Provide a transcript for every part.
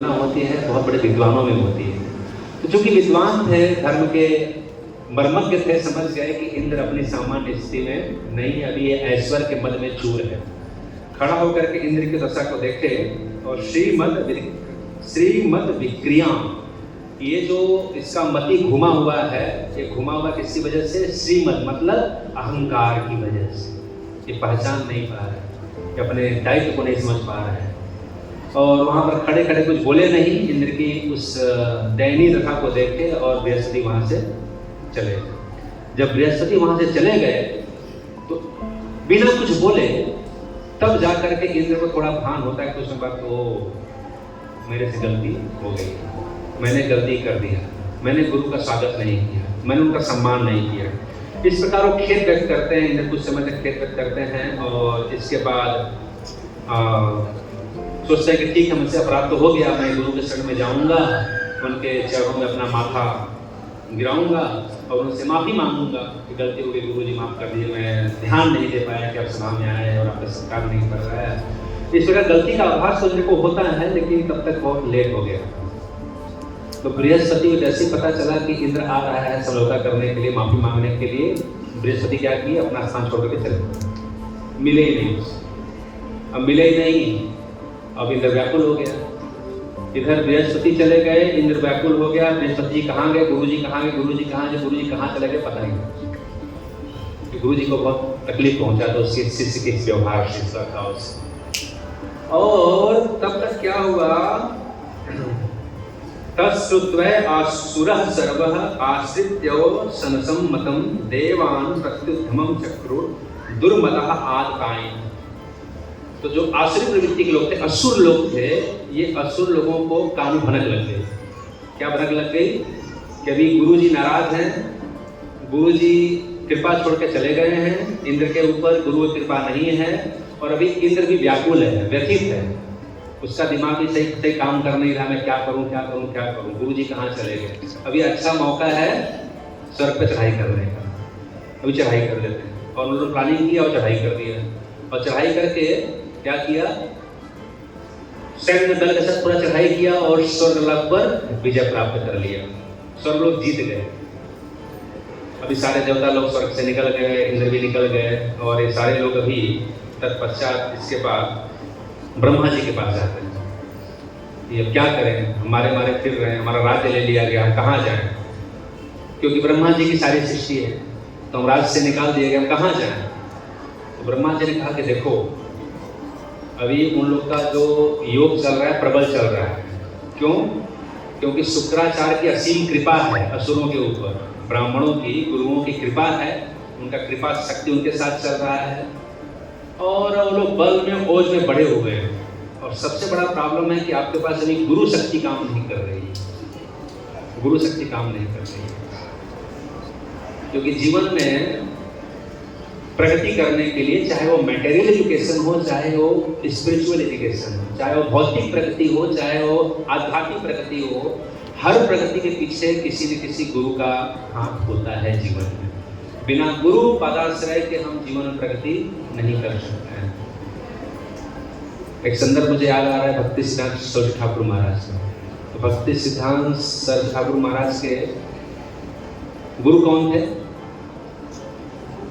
होती है बहुत बड़े विद्वानों में होती है। तो चूंकि विद्वान थे, धर्म के मर्मज्ञ थे, समझ गए कि इंद्र अपनी सामान्य स्थिति में नहीं है, अभी ये ऐश्वर्य के मद में चूर है। खड़ा होकर के इंद्र की दशा को देखे और श्रीमद विक्रिया, ये जो इसका मति घुमा हुआ है, ये घुमा हुआ किसकी वजह से? श्रीमद मतलब अहंकार की वजह से। ये पहचान नहीं पा रहे, ये अपने दायित्व को नहीं समझ पा रहे हैं। और वहाँ पर खड़े खड़े कुछ बोले नहीं, इंद्र की उस दयनीय दशा को देखे और बृहस्पति वहाँ से चले गए। जब बृहस्पति वहाँ से चले गए तो बिना कुछ बोले तब जा करके इंद्र को थोड़ा भान होता है, कुछ बात तो मेरे से गलती हो गई, मैंने गलती कर दिया, मैंने गुरु का स्वागत नहीं किया, मैंने उनका सम्मान नहीं किया। इस प्रकार वो खेद व्यक्त करते हैं, इंद्र कुछ समय तक खेद व्यक्त करते हैं और इसके बाद सोचते हैं कि ठीक है, मुझसे अपराध तो हो गया, मैं गुरु के शरण में जाऊंगा, उनके चरणों में अपना माथा गिराऊंगा और उनसे माफ़ी मांगूंगा कि गलती हो गई, गुरु जी माफ़ कर दीजिए, मैं ध्यान नहीं दे पाया कि आप सभा में आए और आपका सत्कार नहीं कर रहा है। इस प्रकार गलती का आभास सोचने को होता है, लेकिन तब तक बहुत लेट हो गया। तो बृहस्पति को जैसे पता चला कि इंद्र आ रहा है समझौता करने के लिए, माफ़ी मांगने के लिए, बृहस्पति क्या किए, अपना स्थान छोड़ के चले, मिले ही नहीं उससे। अब मिले ही नहीं, अब इंद्र व्याकुल हो गया। इधर बृहस्पति चले गए, इंद्र व्याकुल हो गया। बृहस्पति जी कहाँ गए, गुरु जी कहाँ गए, गुरु जी कहाँ गए, गुरु जी कहाँ चले गए, पता नहीं। गुरु जी को बहुत तकलीफ पहुंचा तो उसके शिष्य के व्यवहार से था उससे। और तब तक क्या हुआ, तत्श्रुत्वै आसुरः सर्वः आश्रित्यो सनसम्मतं देवान् प्रत्युत्थमं चक्रुर दुर्मदः आदकायन्। तो जो आसुरी प्रवृत्ति के लोग थे, असुर लोग थे, ये असुर लोगों को कानून भनक लग गई। क्या भनक लग गई कि अभी गुरुजी नाराज हैं, गुरुजी कृपा छोड़ के चले गए हैं, इंद्र के ऊपर गुरु की कृपा नहीं है और अभी इंद्र भी व्याकुल है, व्यथित है, उसका दिमाग भी सही काम कर नहीं रहा, मैं क्या करूं क्या करूं क्या करूं, गुरुजी कहाँ चले गए। अभी अच्छा मौका है स्वर्ग पे चढ़ाई करने का, अभी चढ़ाई कर लेते हैं। और उन्होंने प्लानिंग किया और चढ़ाई कर दिया। और चढ़ाई करके क्या किया, सैन्य दल के साथ पूरा चढ़ाई किया और स्वर्गलोक पर विजय प्राप्त कर लिया। स्वर्गलोक जीत गए। अभी सारे देवता लोग स्वर्ग से निकल गए, इंद्र भी निकल गए और ये सारे लोग अभी तत्पश्चात इसके बाद ब्रह्मा जी के पास जाते हैं। ये क्या करें, हमारे मारे फिर रहे हैं, हमारा राज्य ले लिया गया, हम कहाँ जाएं? क्योंकि ब्रह्मा जी की सारी सृष्टि है, तो हम राज्य से निकाल दिए गए, हम कहाँ जाएं? तो ब्रह्मा जी ने कहा कि देखो, अभी उन लोग का जो योग चल रहा है प्रबल चल रहा है। क्यों? क्योंकि शुक्राचार्य की असीम कृपा है असुरों के ऊपर, ब्राह्मणों की, गुरुओं की कृपा है, उनका कृपा शक्ति उनके साथ चल रहा है और वो लोग बल में ओज में बढ़े हुए हैं। और सबसे बड़ा प्रॉब्लम है कि आपके पास अभी गुरु शक्ति काम नहीं कर रही है, गुरु शक्ति काम नहीं कर रही है। क्योंकि जीवन में प्रगति करने के लिए, चाहे वो मटेरियल एजुकेशन हो, चाहे वो स्पिरिचुअल एजुकेशन हो, चाहे वो भौतिक प्रगति हो, चाहे वो आध्यात्मिक प्रगति हो, हर प्रगति के पीछे किसी न किसी गुरु का हाथ होता है जीवन में। बिना गुरु पादाश्रय के हम जीवन में प्रगति नहीं कर सकते हैं। एक संदर्भ मुझे याद आ रहा है भक्ति सिद्धांत सरस्वती ठाकुर महाराज का। तो भक्ति सिद्धांत सरस्वती ठाकुर महाराज के गुरु कौन थे?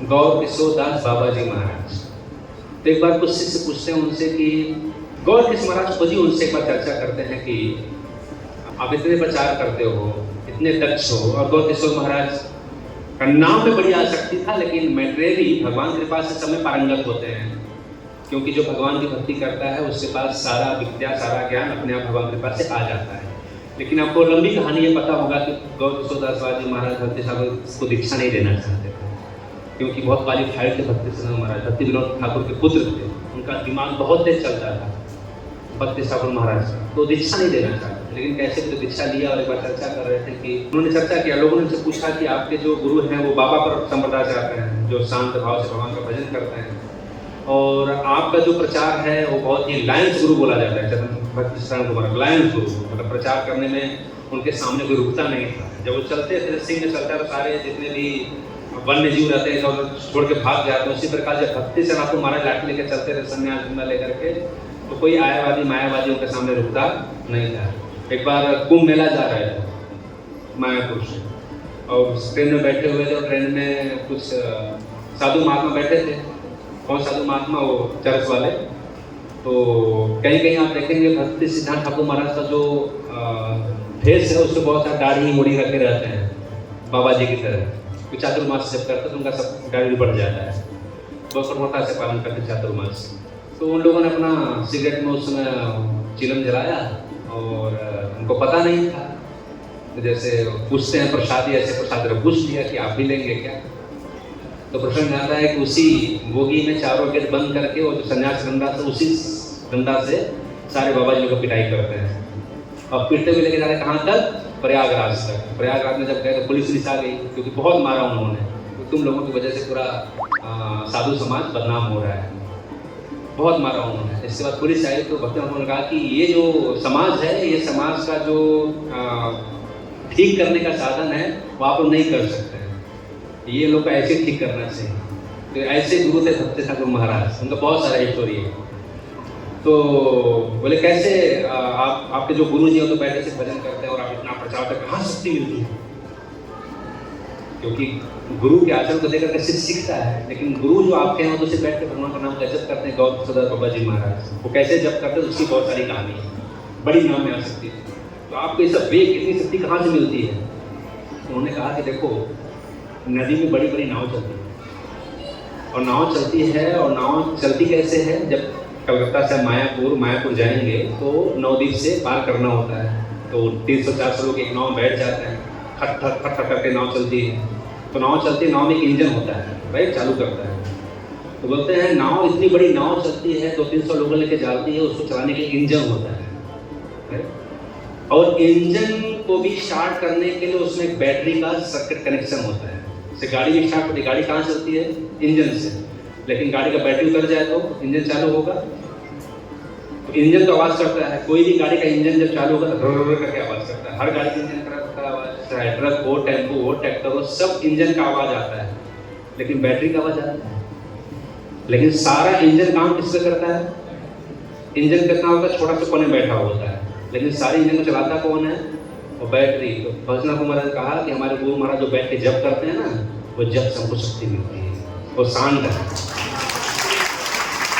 गौर किशोर दास बाबा जी महाराज। तो एक बार कुछ शिष्य पूछते हैं उनसे कि गौर किशोर महाराज खुद ही उनसे एक बार चर्चा करते हैं कि आप इतने प्रचार करते हो, इतने दक्ष हो, और गौर किशोर महाराज का नाम में बड़ी आसक्ति था, लेकिन मैटेरियली भगवान कृपा से समय पारंगत होते हैं। क्योंकि जो भगवान की भक्ति करता है उसके पास सारा विद्या, सारा ज्ञान अपने आप भगवान कृपा से आ जाता है। लेकिन आपको लंबी कहानी ये पता होगा कि गौर किशोर दास बाबा जी महाराज भक्ति सागर को दीक्षा नहीं देना चाहते थे, क्योंकि बहुत क्वालिफाइड थे भक्ति सिद्धांत महाराज, भक्ति विनोद ठाकुर के पुत्र थे, उनका दिमाग बहुत तेज चलता था भक्ति ठाकुर महाराज, तो दीक्षा नहीं देना चाहते। लेकिन कैसे तो दीक्षा लिया और एक बार चर्चा कर रहे थे कि उन्होंने चर्चा किया, लोगों ने उनसे पूछा कि आपके जो गुरु हैं वो बाबा पर संप्रदाय चाहते हैं, जो शांत भाव से भगवान का भजन करते हैं, और आपका जो प्रचार है वो बहुत ही लायंस गुरु बोला जाता है, भक्ति सिद्धांत कुमार लायंस गुरु, मतलब प्रचार करने में उनके सामने कोई रुकता नहीं था। जब वो चलते थे, सिंह में चलता, तो सारे जितने भी वन्य जीव रहते हैं सब छोड़ के भाग जाते हैं। उसी प्रकार जब भक्ति से आपको महाराज लाठी लेकर चलते थे, संन्यास लेकर के, तो कोई आयावादी मायावादी उनके सामने रुकता नहीं था। एक बार कुंभ मेला जा रहे थे मायापुर से, और ट्रेन में बैठे हुए थे, और ट्रेन में कुछ साधु महात्मा बैठे थे। कौन साधु महात्मा? वो चर्च वाले। तो कहीं कहीं आप देखेंगे भक्ति सिद्धांत ठाकुर महाराज का जो फेस है, उससे बहुत सारा दाढ़ी मुड़ी रखे रहते हैं बाबा जी की तरह। तो चातुर्मास जब करते तो उनका सब दाढ़ी बढ़ जाता है, बहुत कठोरता से पालन करते चातुर्मास। तो उन लोगों ने अपना सिगरेट में उसमें चिलम जलाया, और उनको पता नहीं था। तो जैसे पूछते हैं प्रसादी, ऐसे प्रसाद पूछ लिया कि आप भी लेंगे क्या? तो प्रसंग आता है कि उसी बोगी में चारों गेट बंद करके, वो जो सन्यास डंडा से, उसी डंडा से सारे बाबा जी को पिटाई करते हैं। और पीटते हुए लेके जा रहे कहाँ तक? प्रयागराज तक। प्रयागराज में जब गए तो पुलिस आ गई, क्योंकि बहुत मारा उन्होंने। तो तुम लोगों की वजह से पूरा साधु समाज बदनाम हो रहा है, बहुत मारा उन्होंने। इसके बाद पुलिस आई तो भक्त उन्होंने कहा कि ये जो समाज है, ये समाज का जो ठीक करने का साधन है वो आप लोग नहीं कर सकते हैं, ये लोग का ऐसे ठीक करना चाहिए। तो ऐसे गुरु थे भक्त ठाकुर महाराज, उनका बहुत सारा स्टोरी है। तो बोले कैसे आपके जो गुरु जी हो तो बैठे से भजन करते हैं और आप इतना प्रचार करते, कहाँ शक्ति मिलती है? क्योंकि गुरु के आचरण को देखकर शिष्य सीखता है, लेकिन गुरु जो आपके हैं तो बैठ कर भगवान का नाम का जप करते हैं। गौर सदर बाबा जी महाराज वो कैसे जप करते हैं, उसकी बहुत सारी कहानी है, बड़ी नाम में आ सकती है। तो आपको ये सब वेग, इतनी शक्ति कहाँ से मिलती है? उन्होंने कहा कि देखो, नदी में बड़ी बड़ी नाव चलती है, और नाव चलती है, और नाव चलती कैसे है? जब कलकत्ता से मायापुर जाएंगे तो नवद्वीप से पार करना होता है। तो 300-400 लोग एक नाव में बैठ जाते हैं, खट खट खट खट करके नाव चलती है। तो नाव चलती है, नाव में एक इंजन होता है, राइट, चालू करता है। तो बोलते हैं नाव, इतनी बड़ी नाव चलती है, 200-300 लोगों लेके जाती है, उसको चलाने के लिए इंजन होता है, राइट। और इंजन को भी स्टार्ट करने के लिए उसमें एक बैटरी का सर्किट कनेक्शन होता है। जैसे गाड़ी भी स्टार्ट होती है, गाड़ी कहाँ चलती है? इंजन से। लेकिन गाड़ी का बैटरी उतर जाए तो इंजन चालू होगा, तो इंजन तो आवाज़ करता है। कोई भी गाड़ी का इंजन जब चालू होगा तो रर करके आवाज़ करता है। हर गाड़ी का इंजन का आवाज़, चाहे ट्रक हो, टेम्पो हो, ट्रैक्टर हो, सब इंजन का आवाज़ आता है, लेकिन बैटरी का आवाज़ आता है। लेकिन सारा इंजन काम किससे करता है? इंजन कितना होता है? छोटा सा कोने बैठा होता है, लेकिन सारे इंजन को चलाता कौन है? वो बैटरी। तो भक्त ठाकुर महाराज ने कहा कि हमारे गुरु महाराज जो बैठ के जप करते हैं ना, वो जप से हमको शक्ति मिलती है, वो शांत है।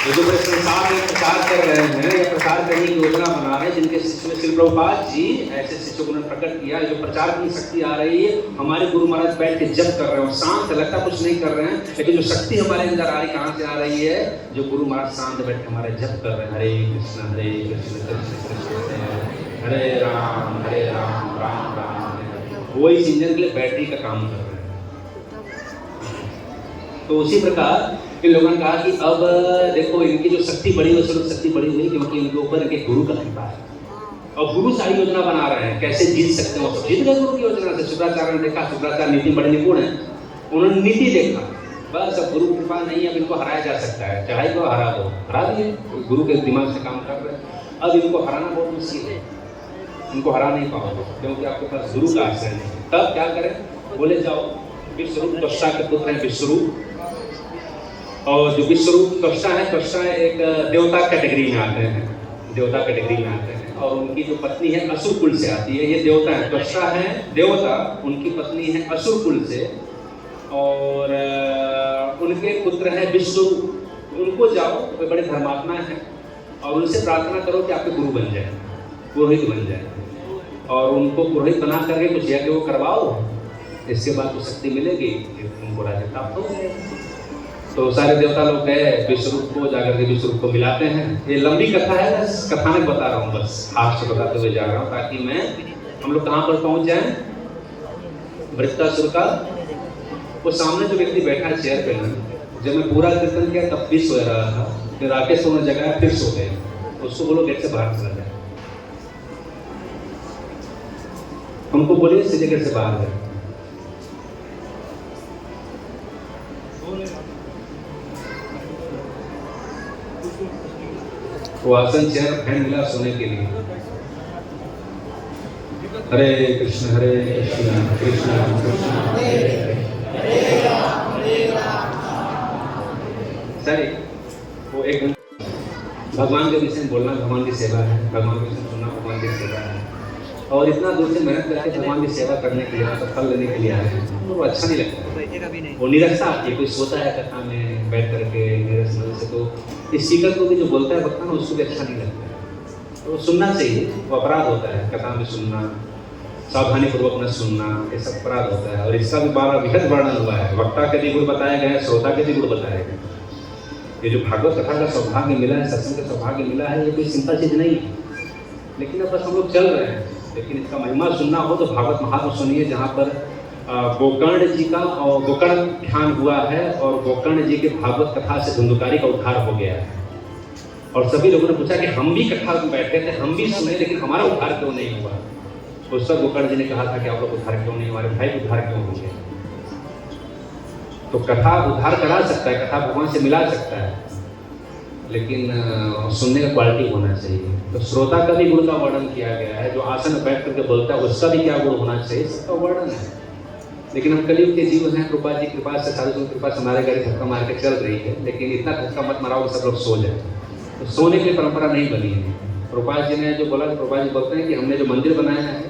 ये जो संसार में प्रचार कर रहे हैं या प्रचार करने की योजना बना रहे हैं, जिनके शिष्य में श्री प्रभुपाद जी ऐसे शिष्यों को प्रकट किया, जो प्रचार की शक्ति आ रही है, हमारे गुरु महाराज बैठ के जप कर रहे हैं, शांत लगता कुछ नहीं कर रहे हैं, लेकिन जो शक्ति हमारे अंदर आ रही कहाँ से आ रही है? जो गुरु महाराज शांत बैठ के हमारे जप कर रहे हैं, हरे कृष्ण कृष्ण कृष्ण हरे राम राम राम हरे। वो इस इंजन के लिए बैटरी का काम कर रहे हैं। तो उसी प्रकार इन लोगों ने कहा कि अब देखो, इनकी जो शक्ति बढ़ी हुई, स्वरूप शक्ति बढ़ी हुई, क्योंकि इनके ऊपर इनके गुरु का कृपा है, और गुरु सारी योजना बना रहे हैं कैसे जीत सकते हैं। वो जीत गए गुरु की योजना से। शुक्राचार्य ने देखा, शुक्राचार्य नीति बड़े निपुण है, उन्होंने नीति देखा, बस अब गुरु की कृपा नहीं, अब इनको हराया जा सकता है, चाहे को हरा दो, हरा दिए। गुरु के दिमाग से काम कर रहे हैं। अब इनको हराना बहुत मुश्किल है, इनको हरा नहीं पाओगे, क्योंकि आपके पास गुरु का आश्रय नहीं। तब क्या करें? बोले जाओ, विश्वरूप त्वष्टा के पुत्र हैं विश्वरूप, और जो विश्वरूप त्वष्टा है एक देवता कैटेगरी में आते हैं, देवता कैटेगरी में आते हैं, और उनकी जो पत्नी है असुर कुल से आती है। ये देवता है, त्वष्टा है देवता, उनकी पत्नी है असुर कुल से, और उनके पुत्र है विश्वरूप। उनको जाओ, वे बड़े धर्मात्मा हैं, और उनसे प्रार्थना करो कि आपके गुरु बन जाए, पुरोहित बन जाए, और उनको पुरोहित बना करके कुछ यज्ञ वो करवाओ, इसके बाद तो शक्ति मिलेगी, उनको राज्य प्राप्त हो जाएगा। तो सारे देवता लोग गए, विश्वरूप को जाकर के विश्वरूप को मिलाते हैं। ये लंबी कथा है, बस कथानक बता रहा हूँ, बस हाथ से बताते हुए जा रहा हूँ, ताकि हम लोग कहाँ पर पहुँच जाएं? वृत्तासुर का वो सामने जो व्यक्ति बैठा है चेयर पे ना, जब मैं पूरा कीर्तन किया तब फिर सो रहा था, फिर राकेश सोने जगह फिर सो गए, उसको बोलो गेट से बाहर चला जाए, हमको बोलिए सीधे गेट से बाहर जाए। वो आसन चेयर फैन मिला सोने के लिए। हरे कृष्ण कृष्ण कृष्ण हरे राम। सर वो एक भगवान के विषय में बोलना भगवान की सेवा है, भगवान के विषय में सुनना भगवान की सेवा और इतना दूर से मेहनत करके भगवान की सेवा करने के लिए, मतलब फल लेने के लिए आए हैं, तो वो अच्छा नहीं लगता। वो निरसता आती है, कोई सोता है कथा में बैठ करके नीरस मन से, तो स्पीकर को भी जो बोलता है वक्ता ना, उसको भी अच्छा नहीं लगता है। तो सुनना चाहिए, वो अपराध होता है कथा में सुनना, सावधानी पूर्वक न सुनना, ये सब अपराध होता है। और इसका भी बड़ा विहद वर्णन हुआ है, वक्ता के भी गुण बताया गया है, श्रोता के भी गुण बताया गया है। ये जो भागवत कथा का सौभाग्य मिला है, सत्संग का सौभाग्य मिला है, ये कोई सिंपल चीज नहीं है, लेकिन अब बस हम लोग चल रहे हैं। लेकिन इसका महिमा सुनना हो तो भागवत महात्म सुनिए, जहाँ पर गोकर्ण जी का और गोकर्ण ध्यान हुआ है, और गोकर्ण जी के भागवत कथा से धुंधुकारी का उद्धार हो गया है। और सभी लोगों ने पूछा कि हम भी कथा में बैठे थे, हम भी सुने, लेकिन हमारा उद्धार क्यों नहीं हुआ। उस पर गोकर्ण जी ने कहा था कि आप लोग उद्धार क्यों नहीं, हमारे भाई उद्धार क्यों होंगे। तो कथा उद्धार करा सकता है, कथा भगवान से मिला सकता है, लेकिन सुनने का क्वालिटी होना चाहिए। तो श्रोता का भी गुण का वर्णन किया गया है, जो आसन में बैठ करके बोलता है उसका भी क्या गुण होना चाहिए, सबका वर्णन है। लेकिन हम कलयुग के जीव हैं, कृपा जी कृपा से, साधु की कृपा से हमारे गाड़ी धक्का मार के चल रही है, लेकिन इतना धक्का मत माराओ सब लोग सो जाए। तो सोने की परंपरा नहीं बनी है। प्रभुपाद जी ने जो बोला, प्रभुपाद जी बोलते हैं कि हमने जो मंदिर बनाया है,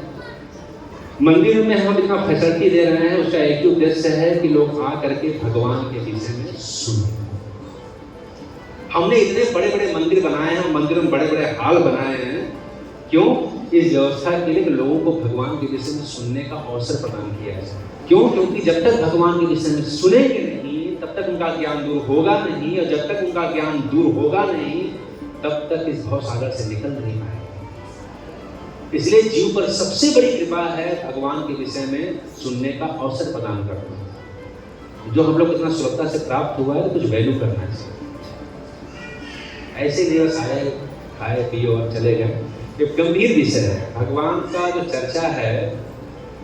मंदिर में हम इतना फैसिलिटी दे रहे हैं, उसका एक ही उद्देश्य है कि लोग आ करके भगवान के विषय में सुने। हमने इतने बड़े बड़े मंदिर बनाए हैं, मंदिरों में बड़े बड़े हॉल बनाए हैं, क्यों? इस व्यवस्था के लिए कि लोगों को भगवान के विषय में सुनने का अवसर प्रदान किया जाए। क्यों? क्योंकि जब तक भगवान के विषय में सुनेंगे नहीं, तब तक उनका ज्ञान दूर होगा नहीं, और जब तक उनका ज्ञान दूर होगा नहीं, तब तक इस भव सागर से निकल नहीं पाएगा। इसलिए जीव पर सबसे बड़ी कृपा है भगवान के विषय में सुनने का अवसर प्रदान करना। जो हम लोग इतना सुलभता से प्राप्त हुआ है, तो कुछ वैल्यू करना चाहिए। ऐसे नहीं बस आए, खाए पिए और चले गए। ये गंभीर विषय है, भगवान का जो चर्चा है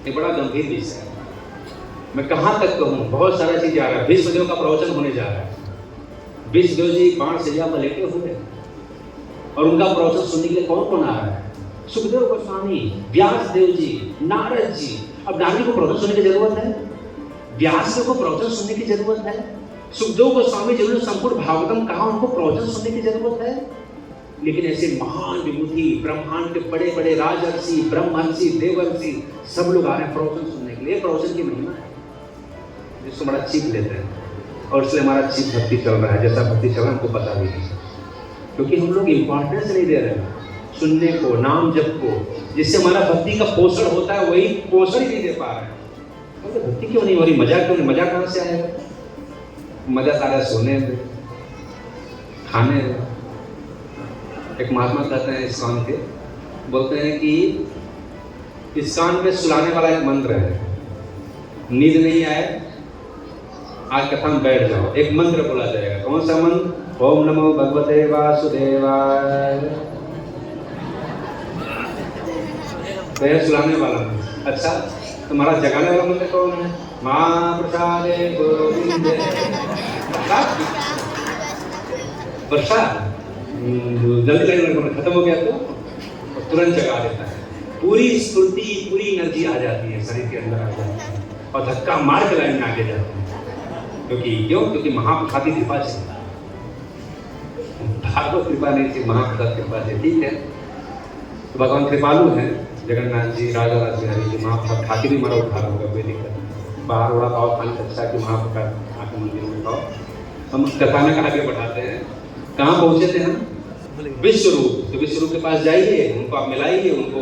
ये बड़ा गंभीर विषय है। मैं कहाँ तक कहूँ, बहुत सारा चीज आ रहा है। विष्णुदेव का प्रवचन होने जा रहा है। विष्णुदेव जी बाण सैया पर लेटे हुए, और उनका प्रवचन सुनने के लिए कौन कौन आ रहा है? सुखदेव गोस्वामी, व्यास देव जी, नारद जी। अब नारद को प्रवचन सुनने की जरूरत है, व्यास देव को प्रवचन सुनने की जरूरत है, सुखदेव गोस्वामी जिन्होंने संपूर्ण भागवतम कहा, उनको प्रवचन सुनने की जरूरत है। लेकिन ऐसे महान विभूति, ब्रह्मांड के बड़े बड़े राजर्षि, ब्रह्मर्षि, देवर्षि, सब लोग आ रहे हैं प्रवचन सुनने के लिए। प्रवचन की महिमा है, जिसको बड़ा चीख लेते हैं, और इसलिए हमारा चीख भक्ति चल रहा है। जैसा भक्ति चल रहा है हमको पता भी नहीं, क्योंकि हम लोग इंपॉर्टेंस नहीं दे रहे हैं सुनने को, नाम जप को, जिससे हमारा भक्ति का पोषण होता है, वही पोषण ही नहीं दे पा रहे हैं। तो भक्ति क्यों नहीं हो रही? मजा क्यों नहीं? मजा कहाँ से आएगा? मजा सारा सोने में, खाने में। एक महात्मा कहते हैं इस्कॉन के, बोलते हैं कि इस्कॉन में सुलाने वाला एक मंत्र है, नींद नहीं आए आज कथा में बैठ जाओ, एक मंत्र बोला जाएगा। कौन सा मंत्र? ओम नमो भगवते वासुदेवाय। तो यह सुलाने वाला मंत्र। अच्छा, तुम्हारा जगाने वाला मंत्र कौन है? मां प्रसादे गोविंदे। प्रसाद जल्दी लगने खत्म हो गया तो तुरंत जगा देता है, पूरी स्फूर्ति, पूरी एनर्जी आ जाती है शरीर के अंदर आ जाती है, और धक्का मार के लाइन में आगे जाती है। क्योंकि महाप्रसादी कृपा से, भागवत कृपा नहीं थी, महाप्रसाद कृपा से। ठीक है, तो भगवान कृपालु है, जगन्नाथ जी, राजा राजबिहारी जी, महाप्रसाद खा के भी हमारा उद्धार होगा, कोई दिक्कत नहीं। बाहर वड़ा पाव खाने से अच्छा कि महाप्रसाद आके मंदिर में खाओ। हम कथा में आगे बढ़ाते हैं। कहाँ पहुंचे थे हम? विश्वरूप। तो विश्वरूप के पास जाइए, उनको आप मिलाइए, उनको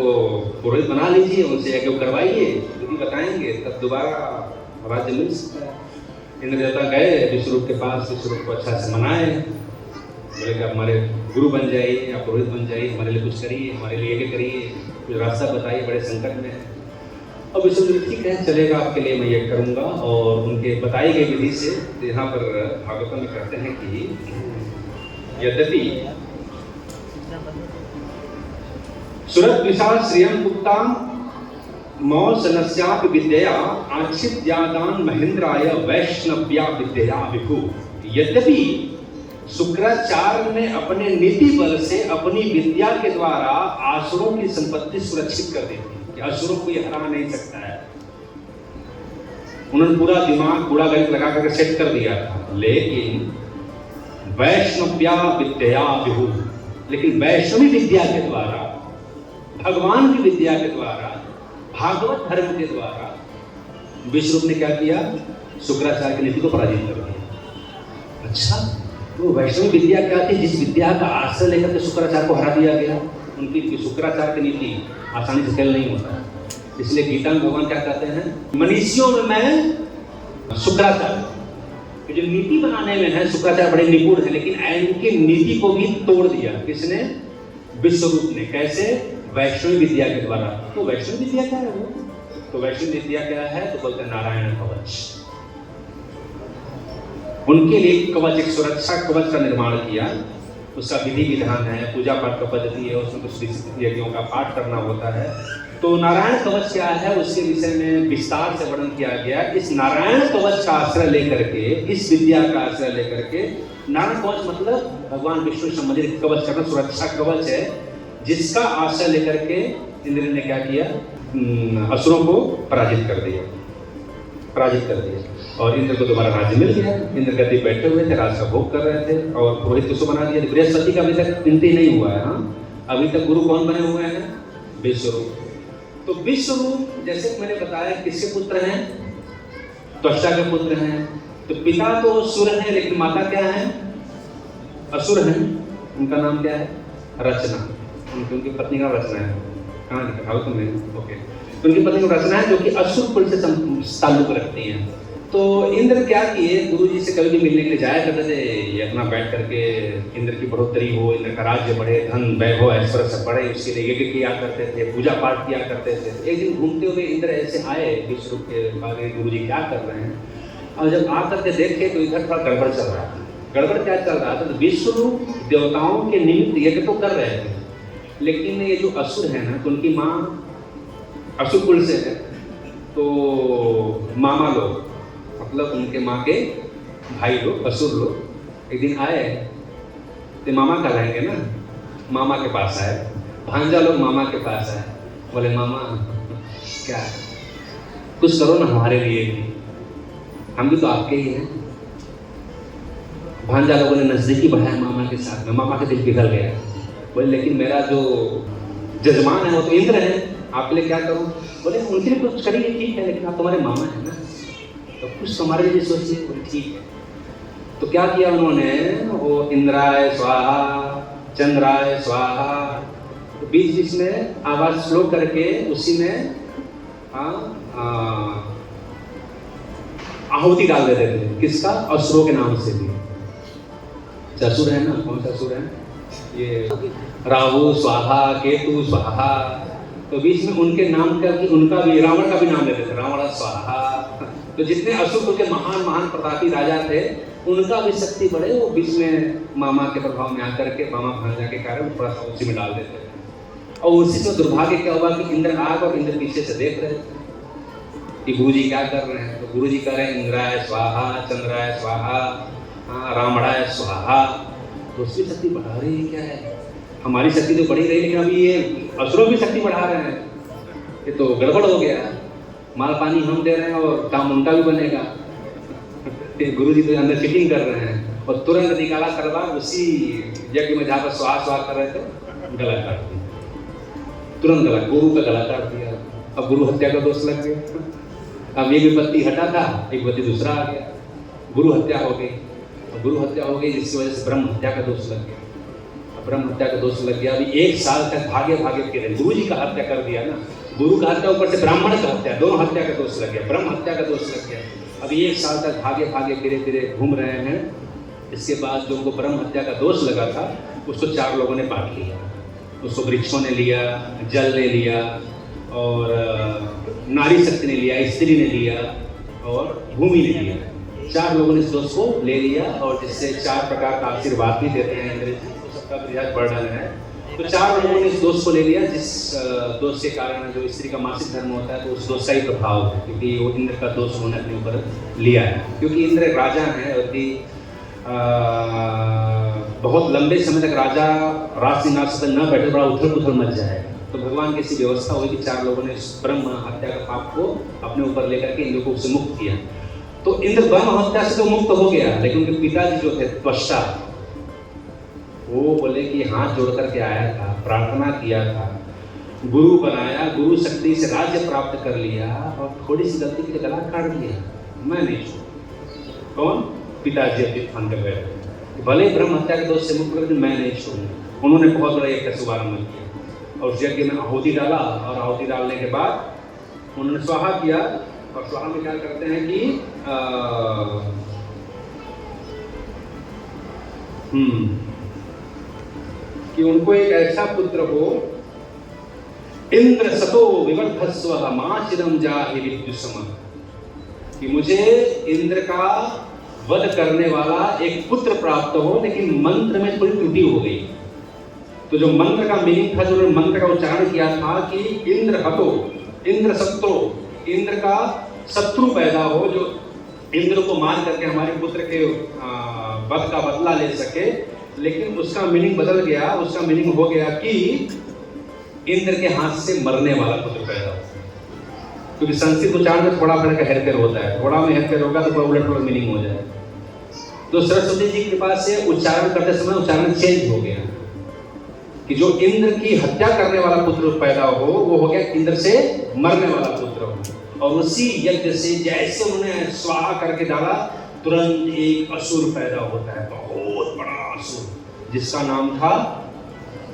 पुरोहित बना लीजिए, उनसे यज्ञ करवाइए, यदि बताएंगे तब दोबारा राज्य मिल सकता है। इंद्र देवता गए विश्वरूप के पास, विश्वरूप को अच्छा से मनाए, बोले कि आप हमारे गुरु बन जाइए, आप पुरोहित बन जाइए, हमारे लिए कुछ करिए, हमारे लिए यज्ञ करिए, कुछ रास्ता बताइए, बड़े संकट में है। और विश्वरूप ठीक है, चलेगा, आपके लिए मैं यज्ञ करूँगा। और उनके बताई गई विधि से यहाँ पर भागवत में कहते हैं कि यद्यपि सुरत विशाल श्रियं गुप्तां मौसनस्यापि विद्यया आच्छिद्यादान महेंद्राय वैष्णव्या विद्यया विभु। यद्यपि शुक्राचार्य ने अपने नीति बल से, अपनी विद्या के द्वारा आसुरों की संपत्ति सुरक्षित कर दी थी कि असुरों को यह हरा नहीं सकता है। उन्होंने पूरा दिमाग, पूरा गणित लगा करके सेट कर दिया था। लेकिन वैष्णव्या विद्या विभु, लेकिन वैष्णवी विद्या के द्वारा भगवान की विद्या के द्वारा, भागवत धर्म के द्वारा विश्वरूप ने क्या किया? शुक्राचार्य की नीति को पराजित कर दिया। अच्छा, तो वैष्णव विद्या क्या थी? जिस विद्या का आश्रय लेकर के शुक्राचार्य को हरा दिया गया। उनकी शुक्राचार्य की नीति आसानी से खेल नहीं होता है। इसलिए गीता में भगवान क्या कहते हैं? मनीषियों में मैं शुक्राचार्य। जो नीति बनाने में है शुक्राचार्य बड़े निपुण है, लेकिन उनकी नीति को भी तोड़ दिया। किसने? विश्वरूप ने। कैसे? वैष्णव विद्या के द्वारा। तो वैष्णव विद्या क्या है वो? तो वैष्णव विद्या क्या है? तो बोलते हैं नारायण कवच। उनके लिए कवच, एक सुरक्षा कवच का निर्माण किया। उसका विधि विधान है, पूजा पाठ का पद्धति है, उसमें कुछ यज्ञों का पाठ करना होता है। तो नारायण कवच क्या है, उसके विषय में विस्तार से वर्णन किया गया। इस नारायण कवच का आश्रय लेकर के, इस विद्या का आश्रय लेकर के, नारायण कवच मतलब भगवान विष्णु संबंधित कवच करना, सुरक्षा कवच है, जिसका आश्रय लेकर के इंद्र ने क्या किया? असुरों को पराजित कर दिया। और इंद्र को दोबारा राज्य मिल गया। इंद्र गद्दी बैठे हुए थे, राज का भोग कर रहे थे, और पुरोहित किसको बना दिया? बृहस्पति का अभी तक गिनती नहीं हुआ है। हाँ, अभी तक गुरु कौन बने हुए हैं? विश्वरूप। तो विश्वरूप जैसे मैंने बताया किसके पुत्र हैं? त्वष्टा के पुत्र हैं। तो पिता तो सुर है, लेकिन माता क्या है? असुर है। उनका नाम क्या है? रचना। उनकी पत्नी का रचना है। कहाँ लिखा था तुमने? ओके। तो उनकी पत्नी का रचना है, जो कि असुर कुल से ताल्लुक रखती हैं। तो इंद्र क्या किए? गुरु जी से कभी भी मिलने के लिए जाया करते थे। ये अपना बैठ करके इंद्र की बढ़ोतरी हो, इंद्र का राज्य बढ़े, धन वैभव ऐश्वर्य सब बढ़े, उसके लिए यज्ञ किया करते थे, पूजा पाठ किया करते थे। एक दिन घूमते हुए इंद्र ऐसे आए विश्वरूप के आगे, गुरु जी क्या कर रहे हैं? और जब आकर के देखे तो इधर थोड़ा गड़बड़ चल रहा था। गड़बड़ क्या चल रहा था? तो विश्वरूप देवताओं के निमित्त यज्ञ तो कर रहे थे, लेकिन ये जो असुर है ना, तो उनकी माँ असुर कुल से है। तो मामा लोग, मतलब उनके माँ के भाई लोग, असुर लोग, एक दिन आए तो मामा कहलाएंगे ना, मामा के पास आए। भांजा लोग मामा के पास आए, बोले मामा क्या कुछ करो ना हमारे लिए भी, हम भी तो आपके ही हैं। भांजा लोगों ने नजदीकी बढ़ाया मामा के साथ में। मामा का दिल पिघल गया। बोले लेकिन मेरा जो जजमान है वो तो इंद्र है, आपके लिए क्या करूं? बोले उनके लिए कुछ करिए, ठीक है, लेकिन आप तुम्हारे मामा है ना, तो कुछ तुम्हारे लिए सोचिए। बोले ठीक है। तो क्या किया उन्होंने? वो इंद्राय स्वाहा, चंद्राय स्वाहा, तो बीच बीच में आवाज स्लो करके उसी में आहुति डाल देते थे। किसका? असुरों के नाम से भी। असुर है ना, कौन सा असुर है? ये राहु स्वाहा, केतु स्वाहा। तो बीच में उनके नाम का, उनका भी, रावण का भी नाम लेते थे, रावण स्वाहा। तो जितने असुर के महान महान प्रतापी राजा थे, उनका भी शक्ति बढ़े, वो बीच में मामा के प्रभाव में आकर के, मामा भांजा के कारण थोड़ा सा उसी में डाल देते थे। और उसी से दुर्भाग्य क्या हुआ कि इंद्र आग और इंद्र पीछे से देख रहे थे कि गुरु जी क्या कर रहे हैं। तो गुरु जी कह रहे हैं इंद्राय स्वाहा, चंद्राय स्वाहा, रामणाय स्वाहा। तो उसकी शक्ति बढ़ा रही है क्या है? हमारी शक्ति तो बढ़ी रही, लेकिन अभी ये असुरों की शक्ति बढ़ा रहे हैं। ये तो गड़बड़ हो गया। माल पानी हम दे रहे हैं और काम उनका भी बनेगा। गुरु जी तो अंदर चीटिंग कर रहे हैं। और तुरंत निकाला तलवार, उसी यज्ञ में जहाँ पर स्वाहा स्वाहा कर रहे थे, गला काट दिया। तुरंत गला, गुरु का गला काट दिया। अब गुरु हत्या का दोष लग गया। अब ये विपत्ति हटा था, एक विपत्ति दूसरा आ गया, गुरु हत्या हो गई। गुरु हत्या हो गई, जिसकी वजह से ब्रह्म हत्या का दोष लग गया। ब्रह्म हत्या का दोष लग गया। अभी 1 साल तक भागे भागे फिरे, गुरु जी का हत्या कर दिया ना, गुरु का हत्या ऊपर से ब्राह्मण का हत्या, दोनों हत्या का दोष लग गया, ब्रह्म हत्या का दोष लग गया। अभी 1 साल तक भागे भागे फिरे फिरे घूम रहे हैं। इसके बाद जो उनको ब्रह्म हत्या का दोष लगा था, उसको 4 लोगों ने बांट लिया। उसको वृक्षों ने लिया, जल ने लिया, और नारी शक्ति ने लिया, स्त्री ने लिया, और भूमि ने लिया। 4 लोगों ने इस दोष को ले लिया, और जिससे 4 प्रकार का आशीर्वाद भी देते हैं इंद्र जी, तो सबका प्रयास वर्णन है। तो 4 लोगों ने इस दोष को ले लिया, जिस दोष के कारण जो स्त्री का मासिक धर्म होता है, तो उस दोष का ही प्रभाव है, क्योंकि वो इंद्र का दोष उन्होंने अपने ऊपर लिया है। क्योंकि इंद्र राजा है, और कि बहुत लंबे समय तक राजा राज सिंहासन पर न बैठे, बड़ा उथल पुथल मच जाएगा। तो भगवान की ऐसी व्यवस्था हुई कि 4 लोगों ने ब्रह्म हत्या का पाप को अपने ऊपर लेकर के इंद्र को उससे मुक्त किया। तो इंद्र ब्रह्म हत्या से तो मुक्त हो गया, लेकिन उनके पिताजी जो थे त्वष्टा, वो बोले कि हाथ जोड़ करके आया था, प्रार्थना किया था, गुरु बनाया, गुरु शक्ति से राज्य प्राप्त कर लिया और थोड़ी सी गलती के लिए गला काट दिया। मैं नहीं छोड़ूंगा। कौन? पिताजी अतीत खान के बेटे, भले ब्रह्म हत्या के दोष से मुक्त कर, मैं नहीं छोड़ूंगा। उन्होंने बहुत बड़ा एक शुभारंभ किया और उस यज्ञ में आहुति डाला और आहुति डालने के बाद उन्होंने स्वाहा किया। और स्वाहा में क्या करते हैं कि उनको एक ऐसा पुत्र हो, इंद्र सतो विवर्धस्व माचिरम जाहि विद्युषम, कि मुझे इंद्र का वध करने वाला एक पुत्र प्राप्त हो। लेकिन मंत्र में थोड़ी त्रुटि हो गई। तो जो मंत्र का मीनिंग था, जो उन्होंने मंत्र का उच्चारण किया था कि इंद्र हतो, इंद्र शत्रु, इंद्र का शत्रु पैदा हो, जो इंद्र को मार करके हमारे पुत्र के वध का बदला ले सके। लेकिन उसका मीनिंग बदल गया। उसका मीनिंग हो गया कि इंद्र के हाथ से मरने वाला पुत्र पैदा हो। क्योंकि संस्कृत उच्चारण में थोड़ा फर्क हेरफेर होता है, थोड़ा में हेरफेर होगा तो पूरा उलट पुलट मीनिंग हो जाए। तो सरस्वती जी की कृपा से उच्चारण करते समय उच्चारण चेंज हो गया कि जो इंद्र की हत्या करने वाला पुत्र पैदा हो, वो हो गया इंद्र से मरने वाला पुत्र हो। और उसी यज्ञ से जैसे उन्होंने स्वाहा करके डाला, तुरंत एक असुर पैदा होता है, बहुत बड़ा असुर, जिसका नाम था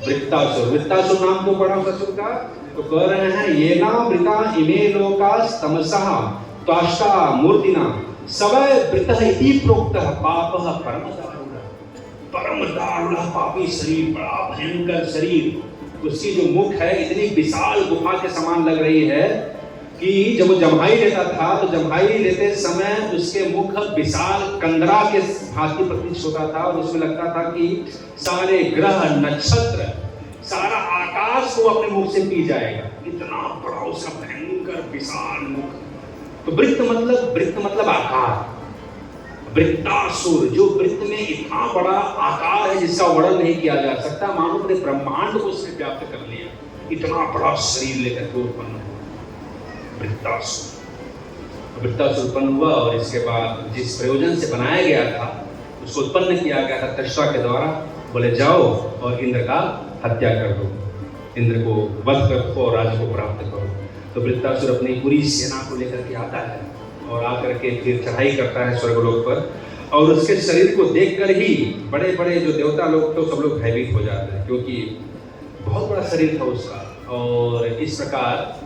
वृत्तासुर। वृत्तासुर नाम क्यों पड़ा उस असुर का? तो कह रहे हैं ये ना वृता इमे लोका तमसः त्वाष्टा मूर्तिना सवय वृतः इति प्रोक्तः पापः परम दारुणः। परम दारुणः पापी शरीर, बड़ा भयंकर शरीर। उसकी जो मुख है इतनी विशाल गुफा के समान लग रही है कि जब वो जम्हाई लेता था तो जम्हाई लेते समय उसके मुख विशाल कंदरा के भांति प्रतीत होता था और उसमें लगता था कि सारे ग्रह नक्षत्र, सारा आकाश को अपने मुख से पी जाएगा। इतना बड़ा उसका भयंकर विशाल मुख। तो वृत्त मतलब आकार। वृत्तासुर, जो वृत्त में इतना बड़ा आकार है जिसका वर्णन नहीं किया जा सकता, मानो पूरे ब्रह्मांड को उसने व्याप्त कर लिया। इतना बड़ा शरीर लेकर के उत्पन्न हुआ वृत्तासुर उत्पन्न हुआ। और इसके बाद जिस प्रयोजन से बनाया गया था उसको उत्पन्न किया गया था तक्षका के द्वारा। बोले जाओ और इंद्र का हत्या कर दो, इंद्र को वध कर दो और राज्य को प्राप्त करो। तो वृत्तासुर अपनी पूरी सेना को लेकर के आता है और आकर के फिर चढ़ाई करता है स्वर्गलोक पर। और उसके शरीर को देखकर ही बड़े बड़े जो देवता लोग तो सब लोग भयभीत हो जाते हैं, क्योंकि बहुत बड़ा शरीर था उसका। और इस प्रकार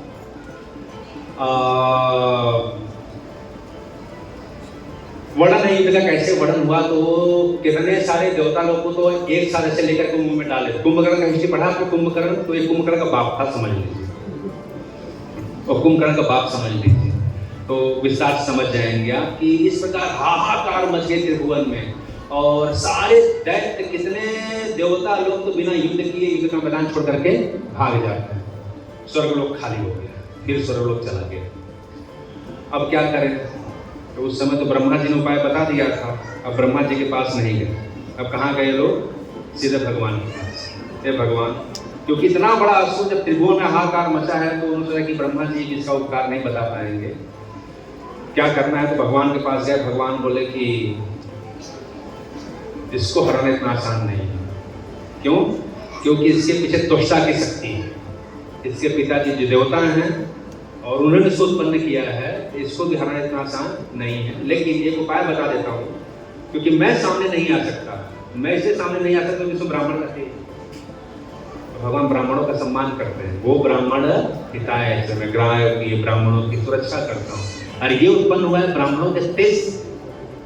वर्णन युद्ध का कैसे वर्णन हुआ, तो कितने सारे देवता लोग को तो एक साल ऐसे लेकर कुंभ में डाले। कुंभकर्ण का हिस्ट्री पढ़ा आपको? कुंभकर्ण तो एक कुंभकर्ण का बाप था, समझ लीजिए, और कुंभकर्ण का बाप समझ लीजिए, तो विस्तार से समझ जाएंगे आप कि इस प्रकार हाहाकार मच गए त्रिभुवन में। और सारे दैत्य, कितने देवता लोग तो बिना युद्ध किए युद्ध का मैदान छोड़ करके भाग जाते हैं। स्वर्गलोक खाली हो गया, फिर स्वर्गलोक चला गया। अब क्या करें? तो उस समय तो ब्रह्मा जी ने उपाय बता दिया था। अब ब्रह्मा जी के पास नहीं गए। अब कहाँ गए लोग? सीधे भगवान के पास। हे भगवान, क्योंकि इतना बड़ा असुर जब त्रिभुवन में हाहाकार मचा है तो उन्होंने सोचा कि ब्रह्मा जी इसका उपकार नहीं बता पाएंगे, क्या करना है। तो भगवान के पास गए। भगवान बोले कि इसको हराना इतना आसान नहीं है। क्यों? क्योंकि इसके पीछे त्वष्टा की शक्ति है। इसके पिताजी जो देवता हैं और उन्होंने इसको उत्पन्न किया है, इसको भी हराना इतना आसान नहीं है। लेकिन एक उपाय बता देता हूँ, क्योंकि मैं सामने नहीं आ सकता, मैं इससे सामने नहीं आ सकता क्योंकि इसमें ब्राह्मण रहते हैं। भगवान ब्राह्मणों का सम्मान करते हैं। वो ब्राह्मण हिताय से मैं ग्राह की ब्राह्मणों की सुरक्षा करता हूँ। और ये उत्पन्न हुआ है ब्राह्मणों के तेज,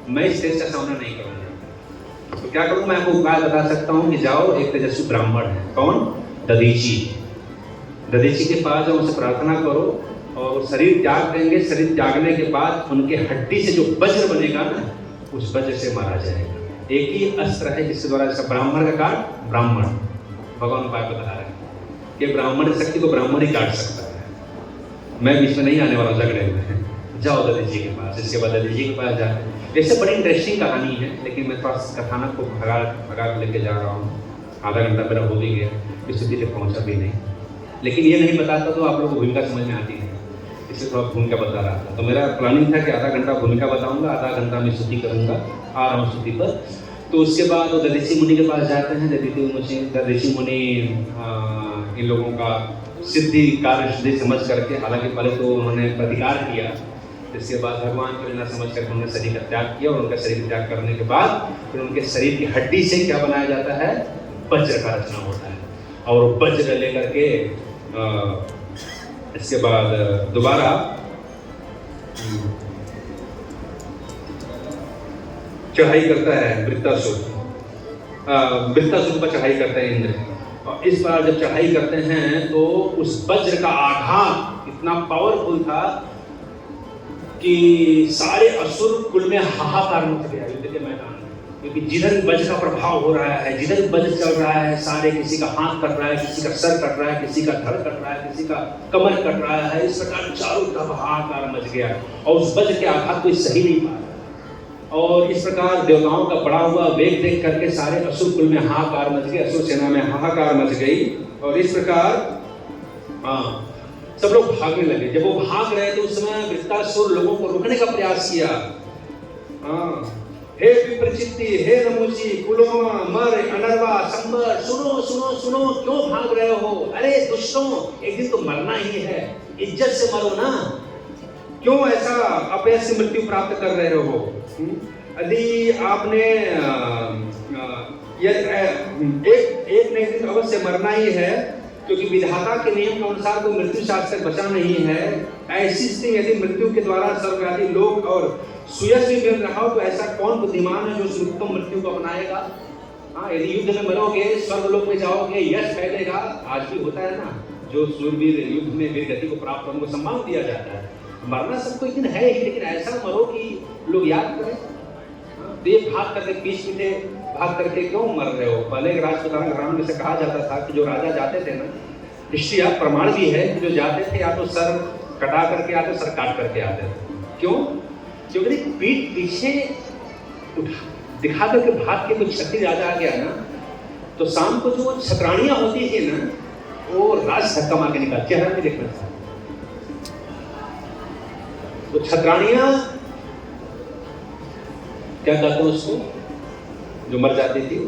मैं इस तेज का सामना नहीं करूँगा। तो क्या करूँ? मैं आपको उपाय बता सकता हूँ कि जाओ, एक तेजस्वी ब्राह्मण है, कौन? दधीची। दधीची के पास जाओ, उनसे प्रार्थना करो और शरीर त्याग देंगे। शरीर त्यागने के बाद उनके हड्डी से जो वज्र बनेगा ना, उस वज्र से मारा जाएगा। एक ही अस्त्र है जिसके द्वारा इसका ब्राह्मण का काट, ब्राह्मण भगवान उपाय बता रहे हैं कि ब्राह्मण शक्ति को ब्राह्मण ही काट सकता है। मैं बीच में नहीं आने वाला झगड़े में। जाओ दधीची के पास। इसके बाद दधीची के पास जाते हैं। वैसे बड़ी इंटरेस्टिंग कहानी है, लेकिन मैं थोड़ा कथानक को भगा लेके जा रहा हूँ। आधा घंटा मेरा हो भी गया, स्थिति तक पहुँचा भी नहीं। लेकिन ये नहीं बताता तो आप लोगों को भूमिका समझ में आती है, इससे थोड़ा भूमिका बता रहा था। तो मेरा प्लानिंग था कि आधा घंटा भूमिका बताऊंगा, आधा घंटा मैं स्तुति करूंगा। आ रहा हूँ स्तुति पर। तो उसके बाद वो दधीची मुनि के पास जाते हैं। दधीची मुनि इन लोगों का सिद्धि कार्य सिद्धि समझ करके, हालांकि पहले तो उन्होंने प्रतिकार किया, इसके बाद भगवान को लेना समझ करके उन्होंने शरीर का त्याग किया, और उनका शरीर त्याग करने के बाद फिर उनके शरीर की हड्डी से क्या बनाया जाता है, वज्र का रचना होता है। और वज्र लेकर के इसके बाद दोबारा चढ़ाई करता है वृत्तासुर पर चढ़ाई करते हैं इंद्र। और इस बार जब चढ़ाई करते हैं तो उस वज्र का आघात इतना पावरफुल था कि सारे असुर कुल में हाहाकार मच गया युद्ध के मैदान में, क्योंकि जिधर वज्र का प्रभाव हो रहा है, जिधर वज्र चल रहा है, सारे किसी का हाथ कट रहा है, किसी का सर कट रहा है, किसी का धड़ कट रहा है, किसी का कमर कट रहा है। इस प्रकार चारों तरफ हाहाकार मच गया और उस वज्र के आघात कोई सही नहीं पा रहा। और इस प्रकार देवताओं का बढ़ा हुआ वेग देख करके सारे असुर कुल में हाहाकार मच गए, असुर सेना में हाहाकार मच गई। और इस प्रकार सब लोग भागने लगे। जब वो भाग रहे तो उस समय वृत्तासुर लोगों को रोकने का प्रयास किया। हे विप्रचित्ति, हे रमुचि, कुलोमा, मर, अनर्वा, संबर, सुनो सुनो सुनो, क्यों भाग रहे हो? अरे दुष्टों, एक दिन तो मरना ही है, इज्जत से मरो ना, क्यों ऐसा अपयश से मृत्यु प्राप्त कर रहे हो? यदि आपने एक नहीं दिन अवश्य मरना ही है, क्योंकि विधाता के नियम के अनुसार तो मृत्यु से आज तक बचा नहीं है। ऐसी स्थिति यदि मृत्यु के द्वारा स्वर्ग लोक और सुयश भी मिल रहा हो तो ऐसा कौन बुद्धिमान है जो सर्वोत्तम मृत्यु को अपनाएगा? यदि युद्ध में मरोगे, स्वर्ग लोक में जाओगे, यश फैलेगा। आज भी होता है ना, जो सूरवीर युद्ध में वीर गति को प्राप्त होने को सम्मान दिया जाता है। मरना सबको एक दिन है ही, लेकिन ऐसा मरो कि लोग याद करें। देव भाग करके पीछे भाग करके क्यों मर रहे हो? पहले राजपुताना घराने में से कहा जाता था कि जो राजा जाते थे ना, निश्चय प्रमाण भी है कि जो जाते थे या तो सर कटा करके आते, सर काट करके आते थे। क्यों? क्योंकि पीठ पीछे उठा दिखा करके भाग के कुछ शक्ति राजा आ गया ना, तो शाम को जो छतरानियां होती थी ना, वो राज धक्का मार के निकाल, चेहरा भी देखना था। तो छतरानियां क्या कहते हैं उसको, जो मर जाती थी,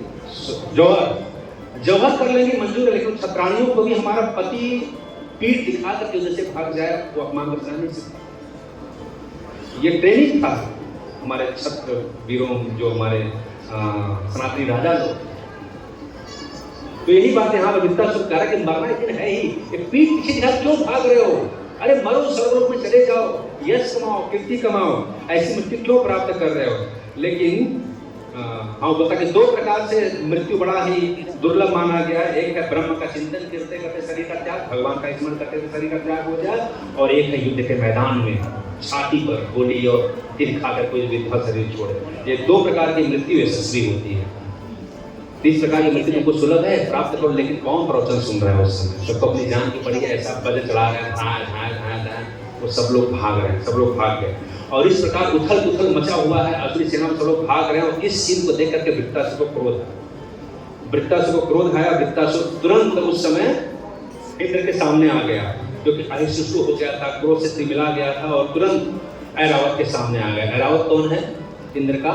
जौहर कर लेंगे मंजूर है, लेकिन छतरानियों को भी हमारा पति पीठ दिखा करके उधर से भाग जाए तो अपमान कर नहीं सकता। ये ट्रेनिंग था हमारे छत्र वीरों, जो हमारे सनातनी राजा लोग। तो यही बात यहाँ पर वृत्तासुर कह रहा है कि मरना एक दिन है ही, पीठ पीछे दिखा क्यों भाग रहे हो? अरे मरो, सर्वलोक में चले जाओ, यश कमाओ, कीर्ति कमाओ, ऐसी मृत्यु क्यों प्राप्त कर रहे हो? लेकिन हाँ, बता कि दो प्रकार से मृत्यु बड़ा ही दुर्लभ माना गया है। एक है ब्रह्म का चिंतन करते करते शरीर का त्याग, भगवान का स्मरण करते करते शरीर का त्याग हो जाए, और एक है युद्ध के मैदान में छाती पर गोली और तीर खाकर कोई विधवा शरीर छोड़े। ये दो प्रकार की मृत्यु यशस्वी होती है। इस प्रकार की मृत्यु तुमको सुलभ है, प्राप्त करो, लेकिन कौन प्रवचन सुन रहा है उस समय? सबको अपनी जान की पड़ी है, ऐसा बज चला रहे हैं, धाए धाए धाए धाए, वो सब लोग भाग रहे हैं, सब लोग भाग गए। और इस प्रकार उथल पुथल मचा हुआ है, असुरी सेना में सब लोग भाग रहे हैं। और इस सीन को देख करके वृत्तासुर को क्रोध आया। वृत्तासुर तुरंत उस समय इंद्र के सामने आ गया, जो कि अहिष्णु हो गया था, क्रोध से तिलमिला गया था, और तुरंत ऐरावत के सामने आ गया। ऐरावत कौन है? इंद्र का।